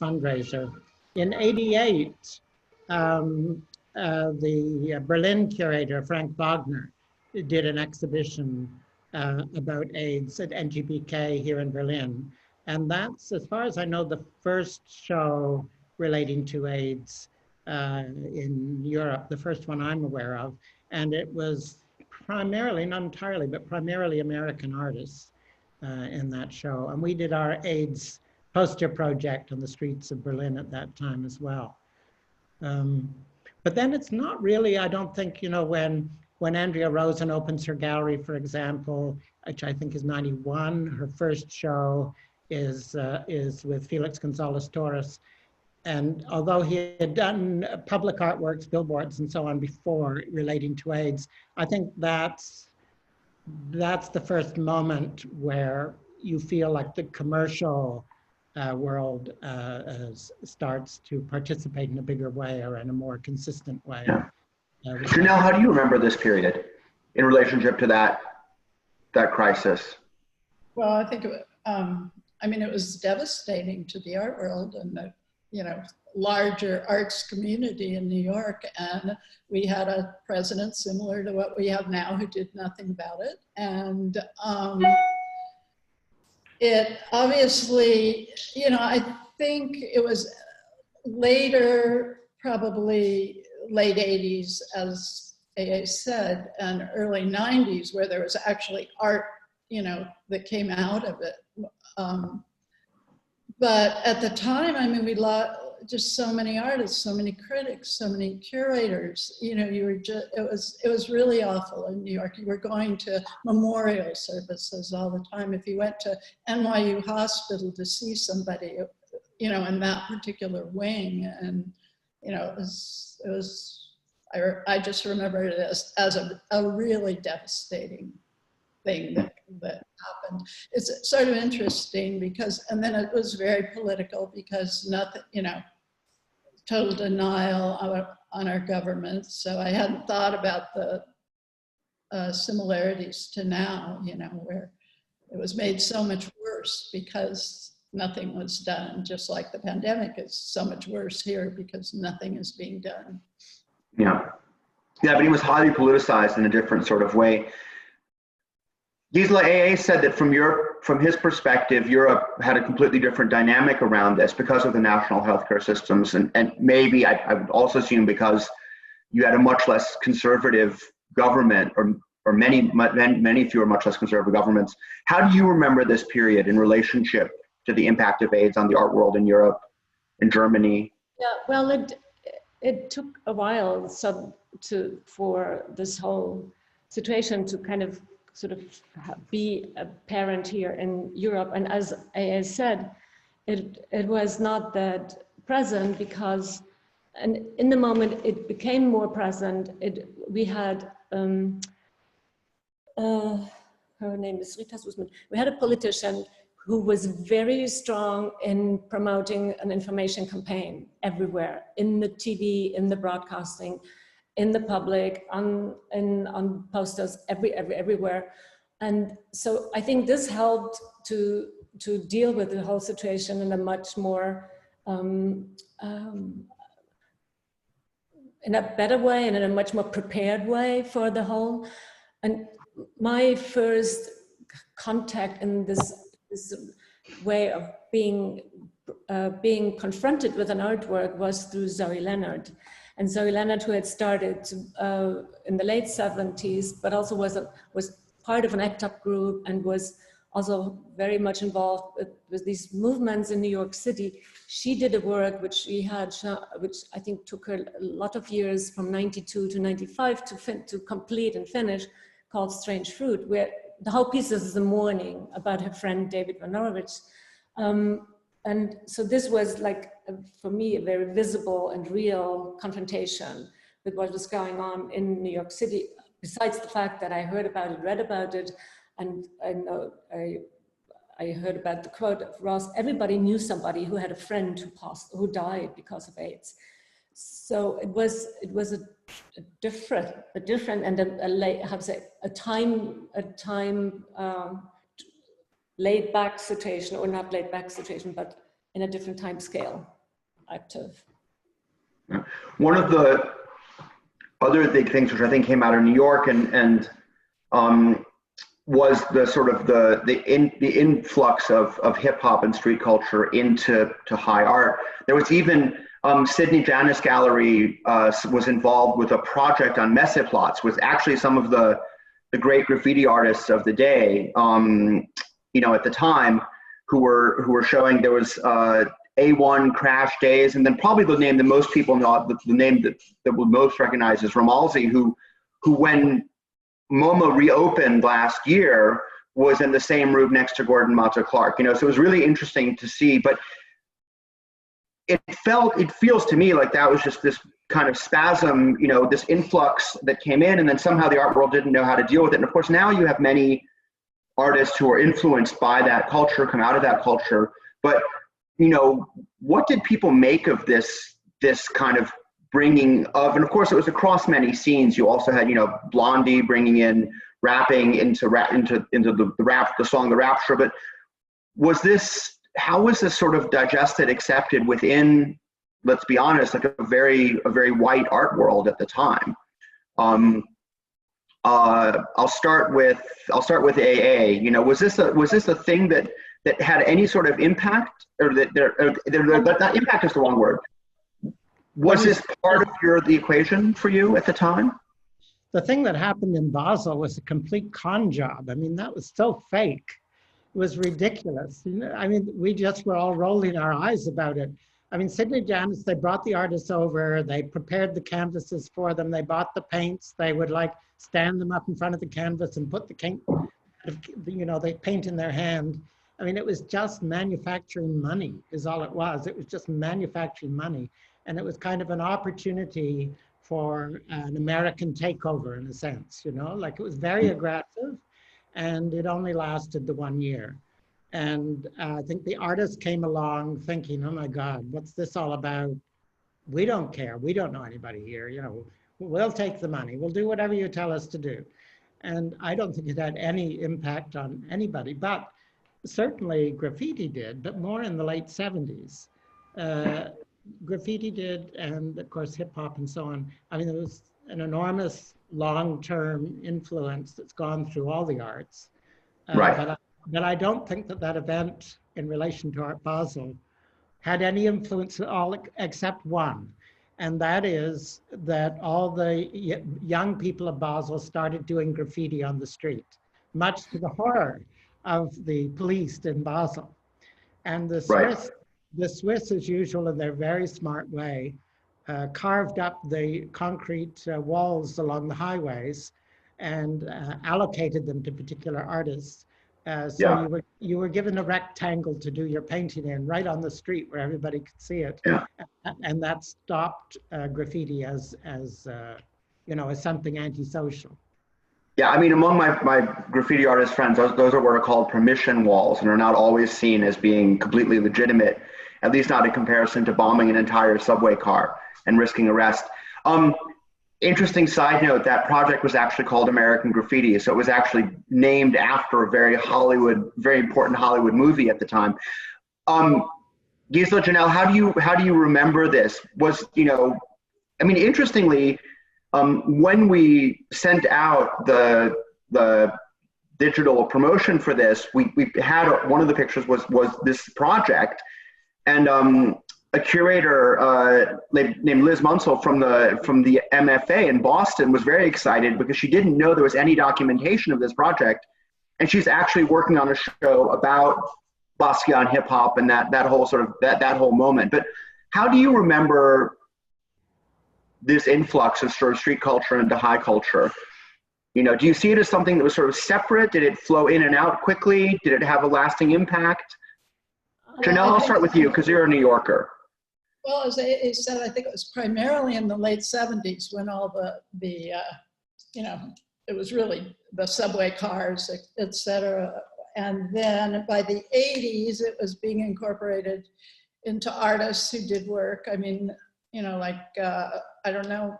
fundraiser. In 88, the Berlin curator, Frank Wagner, did an exhibition about AIDS at NGBK here in Berlin. And that's, as far as I know, the first show relating to AIDS in Europe, the first one I'm aware of. And it was primarily, not entirely, but primarily American artists in that show. And we did our AIDS poster project on the streets of Berlin at that time as well. But then it's not really, I don't think, when Andrea Rosen opens her gallery, for example, which I think is 91, her first show is with Felix Gonzalez Torres. And although he had done public artworks, billboards, and so on before relating to AIDS, I think that's the first moment where you feel like the commercial world starts to participate in a bigger way or in a more consistent way. Yeah. Janelle, how do you remember this period in relationship to that crisis? Well, I think it was devastating to the art world and the larger arts community in New York. And we had a president similar to what we have now who did nothing about it. And it obviously, I think it was later, probably late 80s, as AA said, and early 90s, where there was actually art, that came out of it. But at the time, we lost just so many artists, so many critics, so many curators. It was really awful in New York. You were going to memorial services all the time. If you went to NYU Hospital to see somebody, in that particular wing, and it was. I just remember it as a really devastating thing that happened. It's sort of interesting because, and then it was very political because nothing, total denial on our government. So I hadn't thought about the similarities to now, where it was made so much worse because nothing was done, just like the pandemic is so much worse here because nothing is being done. Yeah, but he was highly politicized in a different sort of way. Gisela, AA said that from his perspective, Europe had a completely different dynamic around this because of the national healthcare systems, and maybe I would also assume because you had a much less conservative government, or many fewer much less conservative governments. How do you remember this period in relationship to the impact of AIDS on the art world in Europe, in Germany? Yeah, well, it took a while for this whole situation to kind of sort of be apparent here in Europe. And as AA said, it was not that present because, and in the moment it became more present. We had, her name is Rita Sussman. We had a politician who was very strong in promoting an information campaign everywhere, in the TV, in the broadcasting, in the public, on posters, everywhere. And so I think this helped to deal with the whole situation in a much more, in a better way and in a much more prepared way for the whole. And my first contact in this way of being confronted with an artwork was through Zoe Leonard. And Zoe Leonard, who had started in the late 70s, but also was part of an ACT UP group and was also very much involved with these movements in New York City. She did a work which which I think took her a lot of years, from 92 to 95 to complete and finish, called Strange Fruit, where the whole piece is the morning about her friend David Van Norwich. And so this was like, for me, a very visible and real confrontation with what was going on in New York City, besides the fact that I heard about it, read about it, and I heard about the quote of Ross. Everybody knew somebody who had a friend who died because of AIDS. So it was a different and a time laid back situation, or not laid back situation, but in a different time scale, active. One of the other big things which I think came out of New York and was the sort of the influx of hip hop and street culture into high art. There was even Sidney Janis Gallery was involved with a project on messe plots with actually some of the great graffiti artists of the day, at the time, who were showing. There was A1 Crash Days, and then probably the name that most people know, the name that will most recognize is Ramalzi, who when MoMA reopened last year was in the same room next to Gordon Matta Clark. So it was really interesting to see, but it feels to me like that was just this kind of spasm, this influx that came in, and then somehow the art world didn't know how to deal with it. And of course, now you have many artists who are influenced by that culture, come out of that culture. But, what did people make of this kind of bringing of, and of course it was across many scenes. You also had, Blondie bringing in rapping into the song, The Rapture. But how was this sort of digested, accepted within, let's be honest, like a very white art world at the time? I'll start with AA. Was this a thing that had any sort of impact, or that impact is the wrong word? Was this part of the equation for you at the time? The thing that happened in Basel was a complete con job. I mean, that was so fake. It was ridiculous. We just were all rolling our eyes about it. Sidney Janis, they brought the artists over, they prepared the canvases for them, they bought the paints, they would stand them up in front of the canvas and put the paint, they paint in their hand. It was just manufacturing money is all it was. It was just manufacturing money. And it was kind of an opportunity for an American takeover in a sense, it was very aggressive, and it only lasted the 1 year. And I think the artists came along thinking, oh my God, what's this all about? We don't care. We don't know anybody here. We'll take the money. We'll do whatever you tell us to do. And I don't think it had any impact on anybody, but certainly graffiti did, but more in the late 70s. Graffiti did, and of course hip hop and so on. There was an enormous long-term influence that's gone through all the arts. Right. But I don't think that event in relation to Art Basel had any influence at all except one. And that is that all the young people of Basel started doing graffiti on the street, much to the horror of the police in Basel. And the Swiss, as usual, in their very smart way, carved up the concrete walls along the highways and allocated them to particular artists. You were given a rectangle to do your painting in, right on the street where everybody could see it. Yeah. And that stopped graffiti as something antisocial. Yeah, among my graffiti artist friends, those are what are called permission walls, and are not always seen as being completely legitimate, at least not in comparison to bombing an entire subway car and risking arrest. Interesting side note, that project was actually called American Graffiti. So it was actually named after a very important Hollywood movie at the time. Gisela, Janelle, how do you remember this? Interestingly, when we sent out the digital promotion for this, we had one of the pictures was this project, and a curator named Liz Munsell from the MFA in Boston was very excited because she didn't know there was any documentation of this project, and she's actually working on a show about Basquiat hip hop and that whole sort of that whole moment. But how do you remember this influx of sort of street culture into high culture? You know, do you see it as something that was sort of separate? Did it flow in and out quickly? Did it have a lasting impact? Janelle, I'll start with you because you're a New Yorker. Well, as AA said, I think it was primarily in the late 70s when all the you know, it was really the subway cars, et cetera. And then by the 80s, it was being incorporated into artists who did work. I mean, you know, like, I don't know,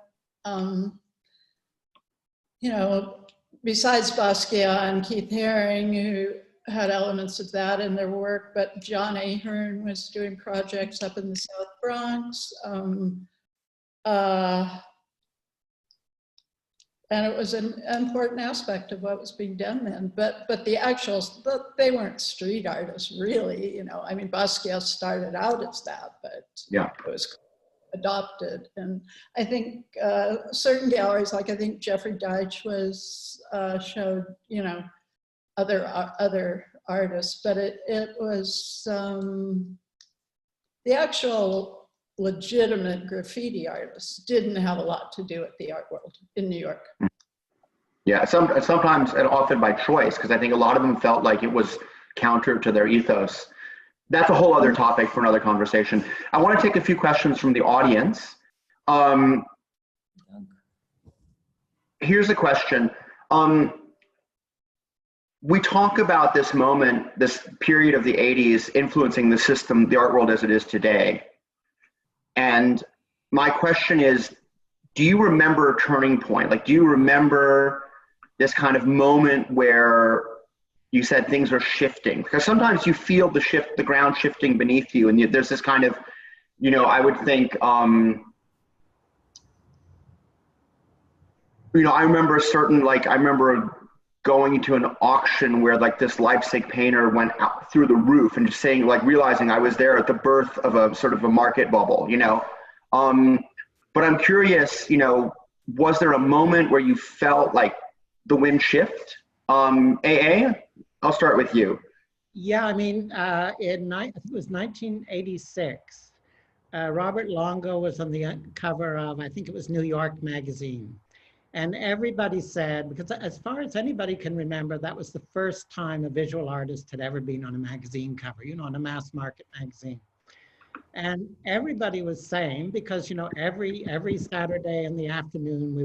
you know, besides Basquiat and Keith Haring, who had elements of that in their work, but John Ahern was doing projects up in the South Bronx. And it was an important aspect of what was being done then. But the actuals, they weren't street artists, really. You know, I mean, Basquiat started out as that, but yeah, it was adopted. And I think certain galleries, like I think Jeffrey Deitch was showed, you know, other artists, but it was the actual legitimate graffiti artists didn't have a lot to do with the art world in New York. Yeah, sometimes and often by choice, because I think a lot of them felt like it was counter to their ethos. That's a whole other topic for another conversation. I want to take a few questions from the audience. Here's a question. We talk about this moment, this period of the 80s influencing the system, the art world as it is today. And my question is, do you remember a turning point? Like, do you remember this kind of moment where you said things are shifting? Because sometimes you feel the shift, the ground shifting beneath you. And there's this kind of, you know, I would think, you know, I remember I remember going to an auction where like this Leipzig painter went out through the roof and just saying, like, realizing I was there at the birth of a sort of a market bubble, you know? But I'm curious, you know, was there a moment where you felt like the wind shift? AA, I'll start with you. Yeah, I mean, I think it was 1986. Robert Longo was on the cover of, I think it was New York Magazine. And everybody said, because as far as anybody can remember, that was the first time a visual artist had ever been on a magazine cover, you know, on a mass market magazine. And everybody was saying, because, you know, every Saturday in the afternoon,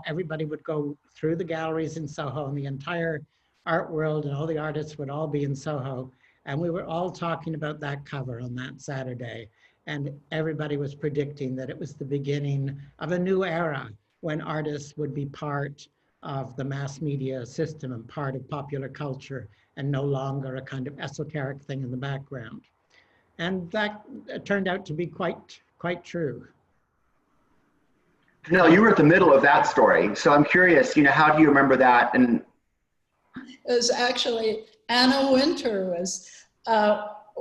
everybody would go through the galleries in Soho, and the entire art world and all the artists would all be in Soho. And we were all talking about that cover on that Saturday. And everybody was predicting that it was the beginning of a new era when artists would be part of the mass media system and part of popular culture and no longer a kind of esoteric thing in the background. And that turned out to be quite true. Janelle, you were at the middle of that story. So I'm curious, you know, how do you remember that? And it was actually Anna Winter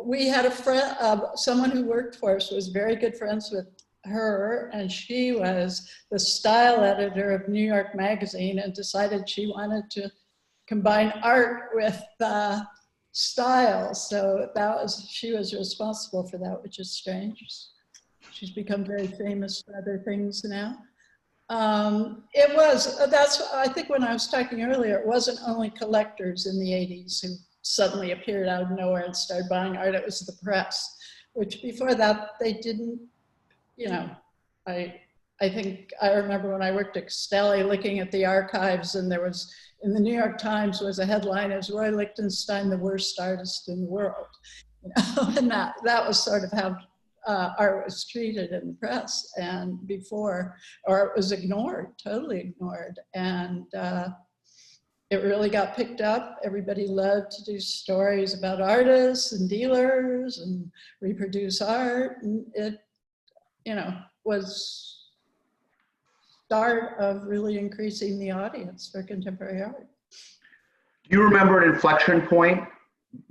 we had a friend, someone who worked for us was very good friends with her, and she was the style editor of New York Magazine and decided she wanted to combine art with style. So she was responsible for that, which is strange. She's become very famous for other things now. I think when I was talking earlier, it wasn't only collectors in the 80s who suddenly appeared out of nowhere and started buying art, it was the press, which before that they didn't, you know, I think I remember when I worked at Castelli looking at the archives, and there was, in the New York Times was a headline as Roy Lichtenstein, the worst artist in the world. You know, and that was sort of how art was treated in the press and before, or it was ignored, totally ignored. And it really got picked up. Everybody loved to do stories about artists and dealers and reproduce art. And it, you know, was start of really increasing the audience for contemporary art. do you remember an inflection point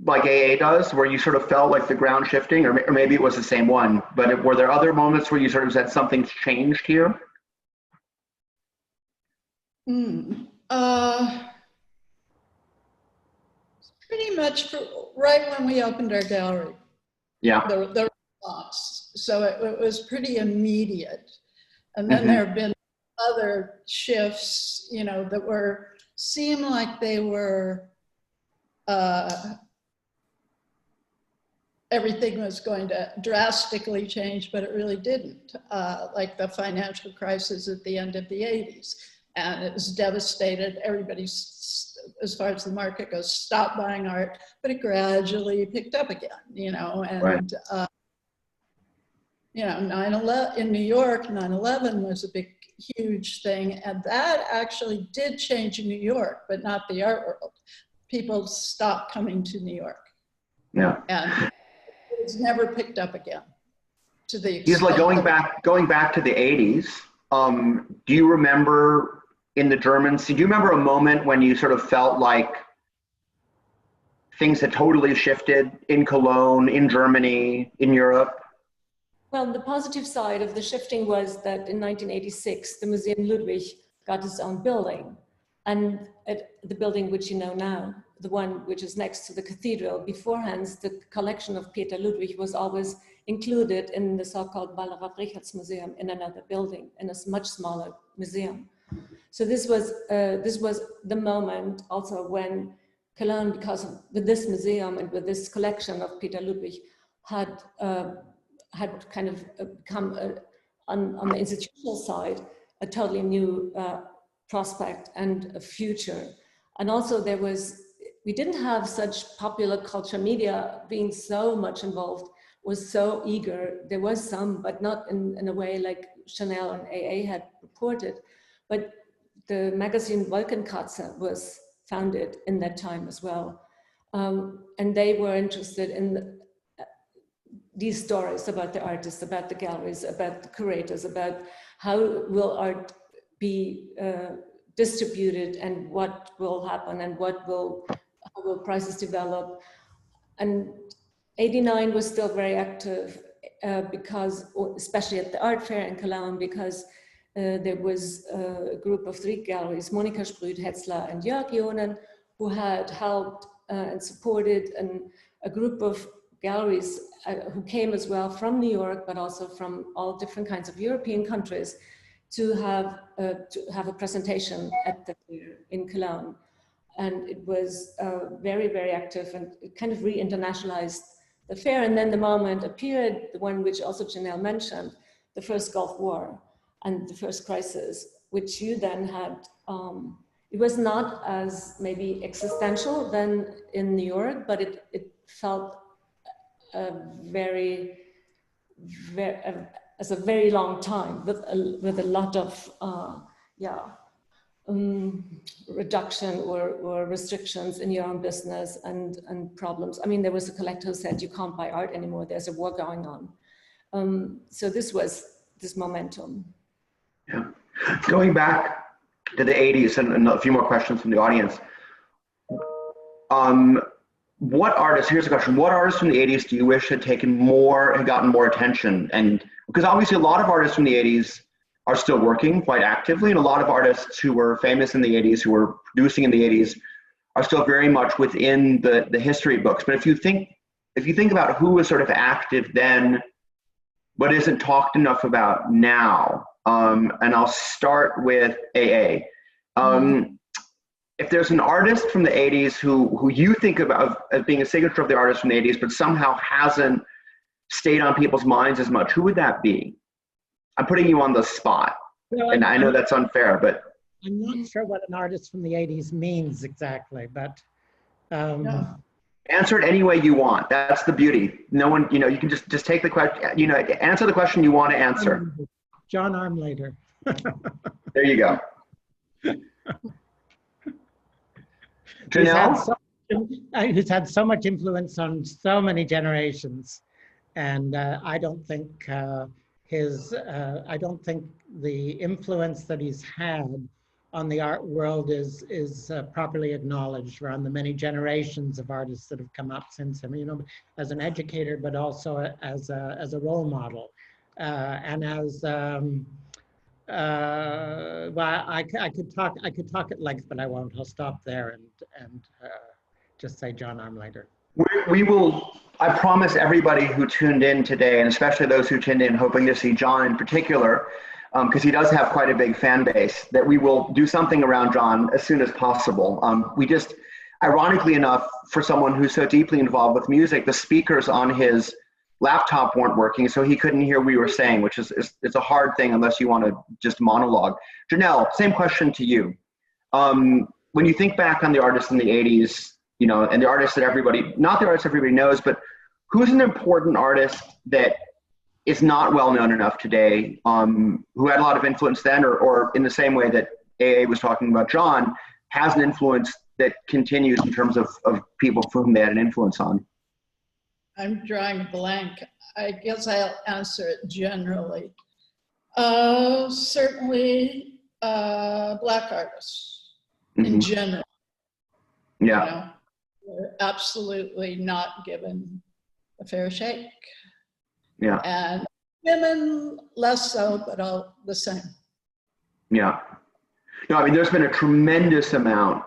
like AA does, where you sort of felt like the ground shifting, or maybe it was the same one, but were there other moments where you sort of said something's changed here? Pretty much right when we opened our gallery. Yeah. The response. So it was pretty immediate. And then there have been other shifts, you know, that were seem like they were, everything was going to drastically change, but it really didn't. Like the financial crisis at the end of the 80s. And it was devastated. Everybody, as far as the market goes, stopped buying art, but it gradually picked up again, you know, and, right. You know, 9/11 in New York, 9/11 was a big, huge thing. And that actually did change in New York, but not the art world. People stopped coming to New York. Yeah. And it's never picked up again to the extent. Gisela, going back to the 80s, do you remember in the Germans, do you remember a moment when you sort of felt like things had totally shifted in Cologne, in Germany, in Europe? Well, the positive side of the shifting was that in 1986, the Museum Ludwig got its own building. And the building which you know now, the one which is next to the cathedral, beforehand, the collection of Peter Ludwig was always included in the so-called Ballerer Museum in another building, in a much smaller museum. So this was the moment also when Cologne, with this museum and with this collection of Peter Ludwig, had kind of become, on the institutional side, a totally new prospect and a future. And also we didn't have such popular culture media being so much involved, was so eager. There was some, but not in a way like Janelle and AA had reported. But the magazine Wolkenkratzer was founded in that time as well. And they were interested in these stories about the artists, about the galleries, about the curators, about how will art be distributed and what will happen and how will prices develop. And 89 was still very active because, especially at the art fair in Cologne, because there was a group of 3 galleries, Monika Sprüth, Hetzler and Jörg Jonen, who had helped and supported a group of galleries who came as well from New York, but also from all different kinds of European countries to have a presentation at the fair in Cologne. And it was very, very active, and it kind of re-internationalized the fair. And then the moment appeared, the one which also Janelle mentioned, the first Gulf War and the first crisis, which you then had. It was not as maybe existential than in New York, but it felt very as a very long time with a lot of reduction or restrictions in your own business and problems. I mean, there was a collector who said, you can't buy art anymore, there's a war going on. So this was this momentum. Yeah. Going back to the 80s and a few more questions from the audience. What artists, here's a question, what artists from the 80s do you wish had gotten more attention? And because obviously a lot of artists from the 80s are still working quite actively, and a lot of artists who were famous in the 80s, who were producing in the 80s, are still very much within the history books. But if you think about who was sort of active then, but isn't talked enough about now, and I'll start with AA. If there's an artist from the 80s who you think about as being a signature of the artist from the 80s, but somehow hasn't stayed on people's minds as much, who would that be? I'm putting you on the spot, and I know that's unfair, but. I'm not sure what an artist from the 80s means exactly, but. No. Answer it any way you want. That's the beauty. No one, you can just take the question, answer the question you want to answer. John Armlater. There you go. Janelle? Who's had so much influence on so many generations, and I don't think I don't think the influence that he's had on the art world is properly acknowledged around the many generations of artists that have come up since him. As an educator, but also as a role model, and as well, I could talk at length, but I won't. I'll stop there and just say John Armlater. We will. I promise everybody who tuned in today, and especially those who tuned in hoping to see John in particular, because he does have quite a big fan base, that we will do something around John as soon as possible. We just, ironically enough, for someone who's so deeply involved with music, the speakers on his laptop weren't working, so he couldn't hear what we were saying, which is it's a hard thing unless you want to just monologue. Janelle, same question to you. When you think back on the artists in the 80s, you know, and the artists that everybody, not the artists everybody knows, but who's an important artist that is not well known enough today, who had a lot of influence then, or in the same way that AA was talking about John, has an influence that continues in terms of people for whom they had an influence on? I'm drawing a blank. I guess I'll answer it generally. Certainly Black artists in general. Yeah. You know, they're absolutely not given a fair shake. Yeah. And women less so, but all the same. Yeah. No, I mean, there's been a tremendous amount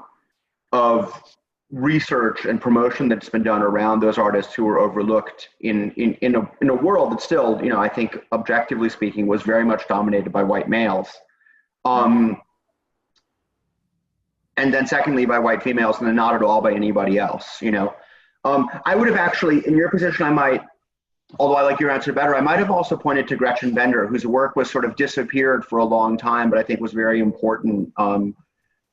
of research and promotion that's been done around those artists who were overlooked in a world that still, you know, I think objectively speaking, was very much dominated by white males. And then secondly, by white females, and then not at all by anybody else, you know. I would have actually, in your position, I might, although I like your answer better, I might have also pointed to Gretchen Bender, whose work was sort of disappeared for a long time, but I think was very important.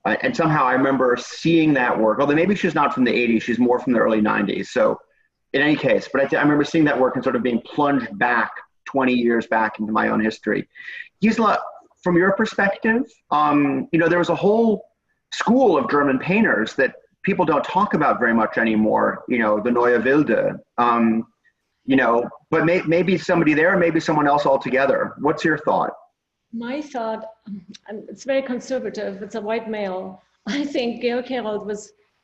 And somehow I remember seeing that work, although maybe she's not from the 80s, she's more from the early 90s. So in any case, but I remember seeing that work and sort of being plunged back 20 years back into my own history. Gisela, from your perspective, you know, there was a whole school of German painters that people don't talk about very much anymore, you know, the Neue Wilde, you know, but maybe somebody there, maybe someone else altogether. What's your thought? My thought, it's very conservative, it's a white male. I think Georg Herold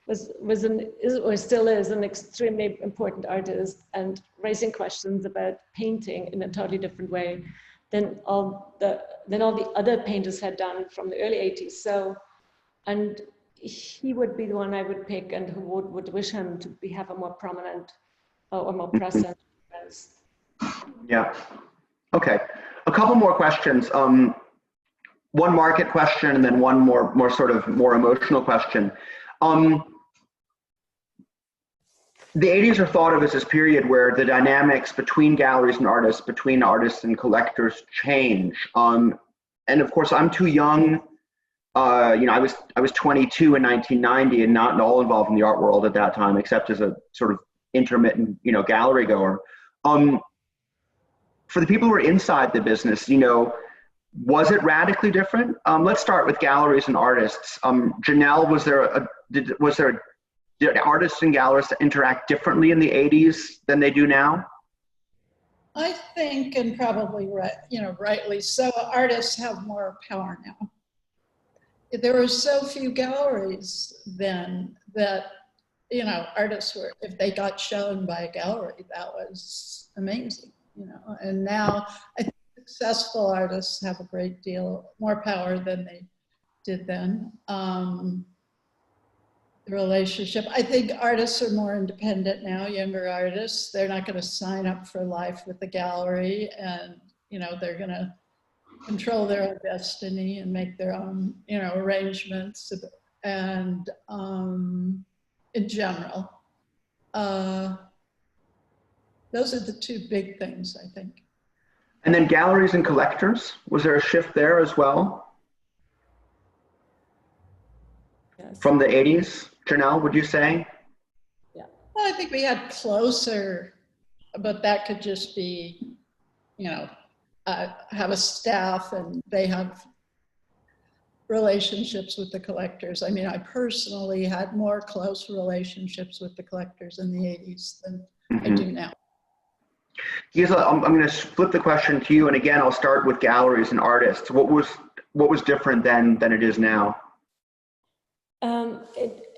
or still is an extremely important artist and raising questions about painting in a totally different way than all the other painters had done from the early 80s. So, and he would be the one I would pick and who would wish him to have a more prominent or more present. Yeah. Okay. A couple more questions. One market question and then one more sort of more emotional question. The 80s are thought of as this period where the dynamics between galleries and artists, between artists and collectors change. And of course, I'm too young. You know, I was 22 in 1990 and not at all involved in the art world at that time, except as a sort of intermittent, you know, gallery goer. For the people who are inside the business, you know, was it radically different? Let's start with galleries and artists. Janelle, did artists and gallerists interact differently in the 80s than they do now? I think, and probably rightly so, artists have more power now. There were so few galleries then that, you know, artists were, if they got shown by a gallery, that was amazing. You know, and now I think successful artists have a great deal more power than they did then. The relationship, I think artists are more independent now, younger artists. They're not going to sign up for life with the gallery, and, you know, they're going to control their own destiny and make their own, you know, arrangements. And in general, those are the two big things, I think. And then galleries and collectors, was there a shift there as well? Yes. From the 80s, Janelle, would you say? Yeah. Well, I think we had closer, but that could just be, you know, have a staff and they have relationships with the collectors. I mean, I personally had more close relationships with the collectors in the 80s than I do now. Gisela, I'm going to flip the question to you, and again, I'll start with galleries and artists. What was different then than it is now?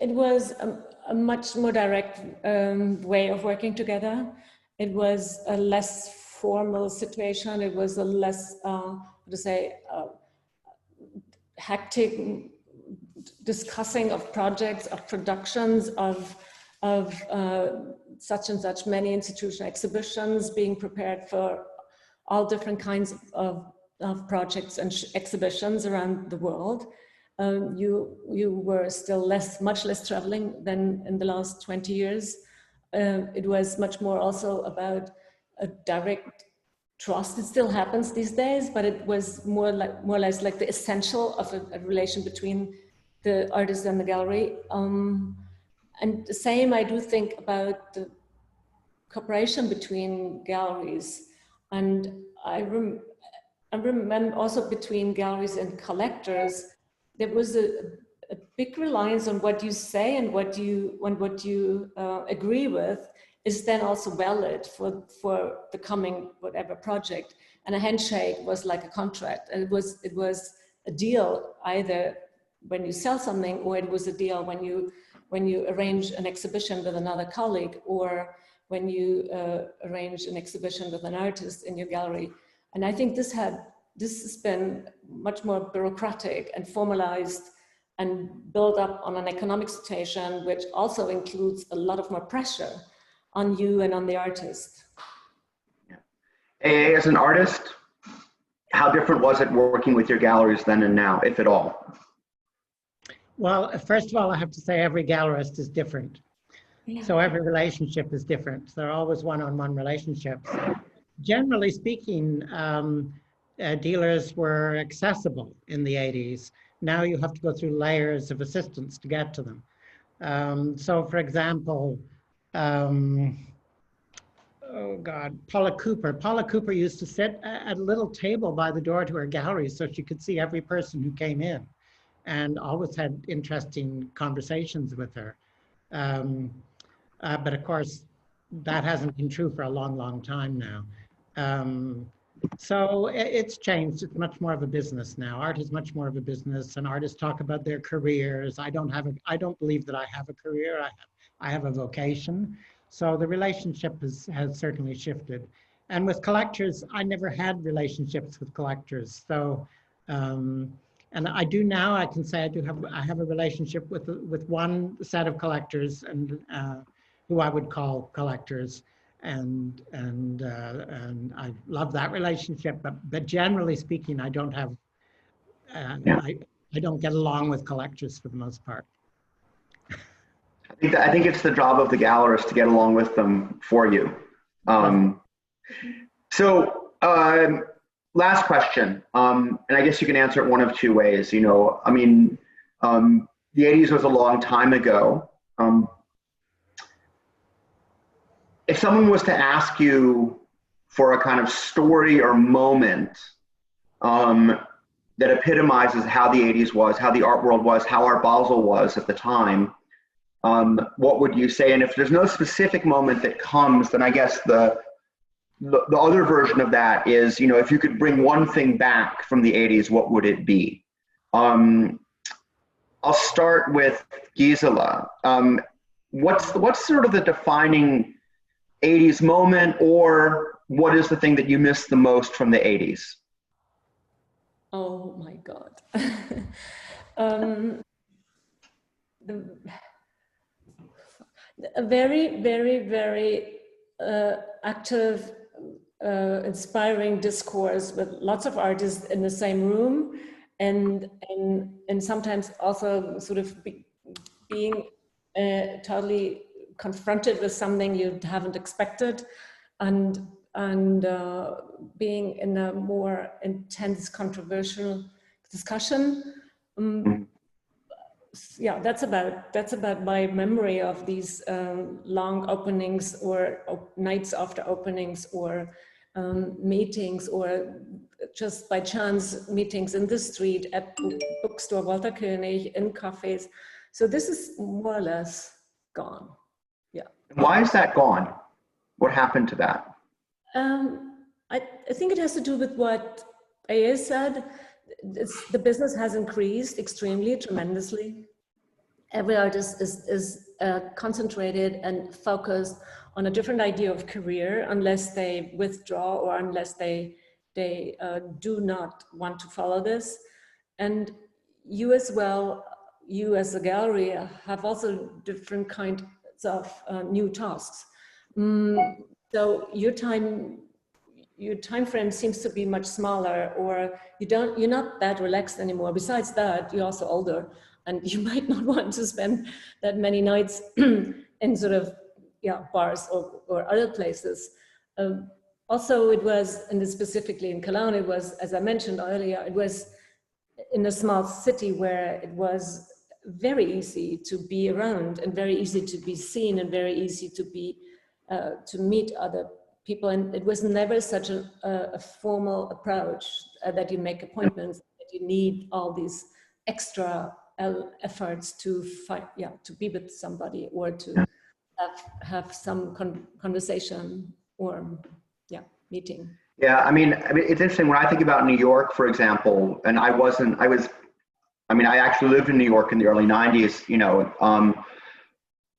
It was a much more direct way of working together. It was a less formal situation. It was a less, hectic discussing of projects, of productions, of such and such many institutional exhibitions being prepared for all different kinds of of projects and exhibitions around the world. You were still much less traveling than in the last 20 years. It was much more also about a direct trust. It still happens these days, but it was more or less like the essential of a relation between the artist and the gallery. And the same I do think about the cooperation between galleries. And I remember also between galleries and collectors, there was a big reliance on what you say and what you agree with is then also valid for the coming whatever project. And a handshake was like a contract. And it was a deal either when you sell something, or it was a deal when you arrange an exhibition with another colleague, or when you arrange an exhibition with an artist in your gallery. And I think this has been much more bureaucratic and formalized and built up on an economic situation, which also includes a lot of more pressure on you and on the artist. Yeah. AA, as an artist, how different was it working with your galleries then and now, if at all? Well, first of all, I have to say every gallerist is different. Yeah. So every relationship is different. They're always one-on-one relationships. Generally speaking, dealers were accessible in the 80s. Now you have to go through layers of assistance to get to them. So for example, oh God, Paula Cooper used to sit at a little table by the door to her gallery so she could see every person who came in, and always had interesting conversations with her. But of course, that hasn't been true for a long, long time now. So it's changed. It's much more of a business now. Art is much more of a business, and artists talk about their careers. I don't believe that I have a career. I have a vocation. So the relationship has certainly shifted. And with collectors, I never had relationships with collectors. So, and I do now. I can say I have a relationship with one set of collectors, and who I would call collectors. And I love that relationship, but generally speaking, I don't have, I don't get along with collectors for the most part. I think it's the job of the gallerist to get along with them for you. Last question, and I guess you can answer it one of two ways. You know, I mean, the 80s was a long time ago. If someone was to ask you for a kind of story or moment that epitomizes how the 80s was, how the art world was, how Art Basel was at the time, what would you say? And if there's no specific moment that comes, then I guess the other version of that is, you know, if you could bring one thing back from the 80s, what would it be? I'll start with Gisela. What's sort of the defining 80s moment, or what is the thing that you miss the most from the 80s? Oh my God. A very, very, very active, inspiring discourse with lots of artists in the same room, and sometimes also sort of being totally confronted with something you haven't expected, and being in a more intense, controversial discussion. Yeah, that's about my memory of these long openings, or nights after openings, or meetings, or just by chance meetings in the street, at bookstore Walter Koenig, in cafes. So this is more or less gone. Yeah. Why is that gone? What happened to that? I think it has to do with what AA said. The business has increased extremely, tremendously. Every artist is concentrated and focused on a different idea of career, unless they withdraw or unless they do not want to follow this. And you as well, you as a gallery, have also different kinds of new tasks. So your time, your time frame seems to be much smaller, or you're not that relaxed anymore. Besides that, you're also older, and you might not want to spend that many nights in sort of bars or other places. Also, it was, and specifically in Cologne, it was, as I mentioned earlier, it was in a small city where it was very easy to be around and very easy to be seen and very easy to be to meet other people. And it was never such a formal approach that you make appointments, that you need all these extra efforts to find, to be with somebody or to have some conversation or meeting. Yeah, I mean, it's interesting when I think about New York, for example, and I actually lived in New York in the early 90s,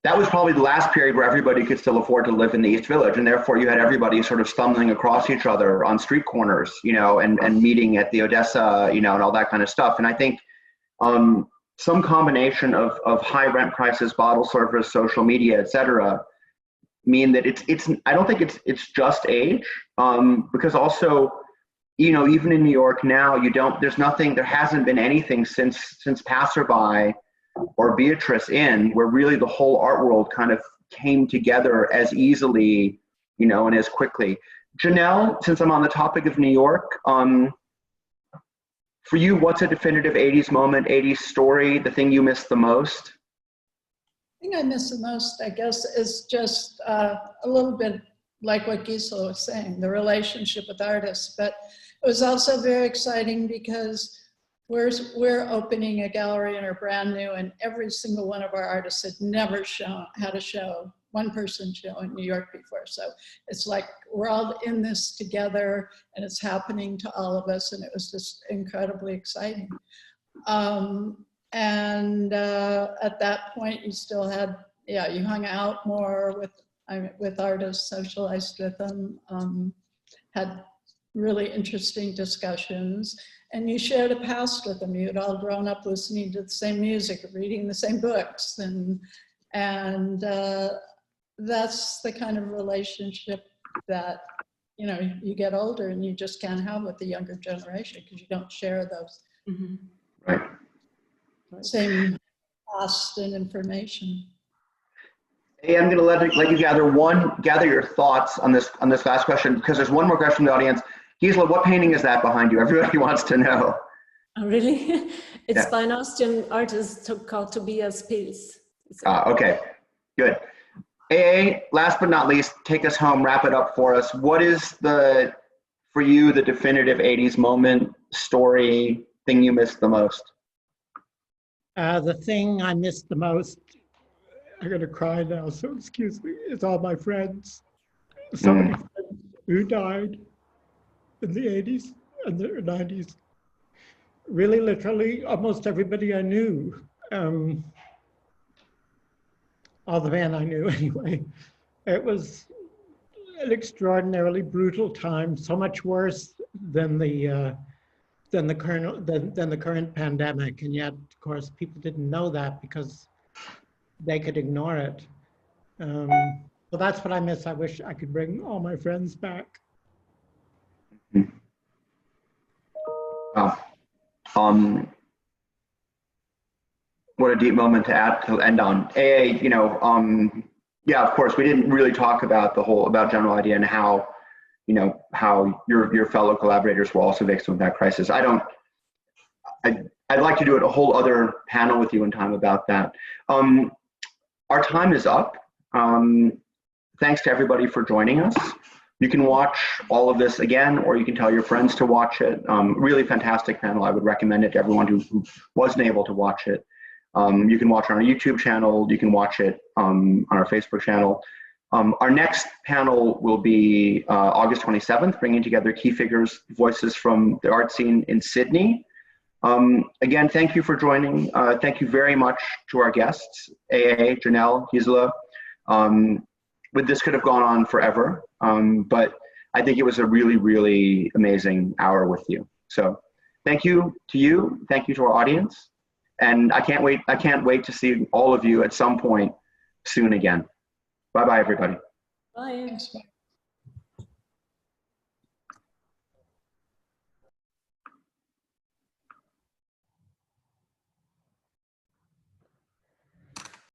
that was probably the last period where everybody could still afford to live in the East Village, and therefore you had everybody sort of stumbling across each other on street corners, and meeting at the Odessa, and all that kind of stuff. And I think some combination of high rent prices, bottle service, social media, et cetera, mean that I don't think it's just age, because also, even in New York now, there hasn't been anything since Passerby or Beatrice Inn where really the whole art world kind of came together as easily, and as quickly. Janelle, since I'm on the topic of New York, for you, what's a definitive 80s moment, 80s story, the thing you miss the most? The thing I miss the most, I guess, is just a little bit like what Gisela was saying, the relationship with artists. But it was also very exciting because we're opening a gallery and are brand new, and every single one of our artists had never had a show, one-person show in New York before. So it's like we're all in this together, and it's happening to all of us, and it was just incredibly exciting. And at that point, you still had, you hung out more with artists, socialized with them, had really interesting discussions, and you shared a past with them. You had all grown up listening to the same music, reading the same books, and that's the kind of relationship that you get older and you just can't have with the younger generation because you don't share those. Mm-hmm. Right. Same past and information. Hey, I'm going to let you gather your thoughts on this last question, because there's one more question from the audience. Gisela, what painting is that behind you? Everybody wants to know. Oh, really? It's by an Austrian artist called Tobias Pils. Okay, good. AA, last but not least, take us home, wrap it up for us. What is for you, the definitive 80s moment, story, thing you miss the most? The thing I miss the most, I'm going to cry now, so excuse me, is all my friends. So many friends who died in the 80s and the 90s. Really, literally, almost everybody I knew. All the men I knew anyway. It was an extraordinarily brutal time, so much worse than the current pandemic, and yet, of course, people didn't know that because they could ignore it. So that's what I miss. I wish I could bring all my friends back. Wow. What a deep moment to end on. AA, of course, we didn't really talk about about General Idea and how your fellow collaborators were also victims of that crisis. I'd like to do a whole other panel with you in time about that. Our time is up. Thanks to everybody for joining us. You can watch all of this again, or you can tell your friends to watch it. Really fantastic panel. I would recommend it to everyone who wasn't able to watch it. You can watch it on our YouTube channel. You can watch it on our Facebook channel. Our next panel will be August 27th, bringing together key figures, voices from the art scene in Sydney. Again, thank you for joining. Thank you very much to our guests, AA, Janelle, Gisela. This could have gone on forever, but I think it was a really, really amazing hour with you. So thank you to you. Thank you to our audience. And I can't wait to see all of you at some point soon again. Bye-bye, everybody. Bye. Thanks.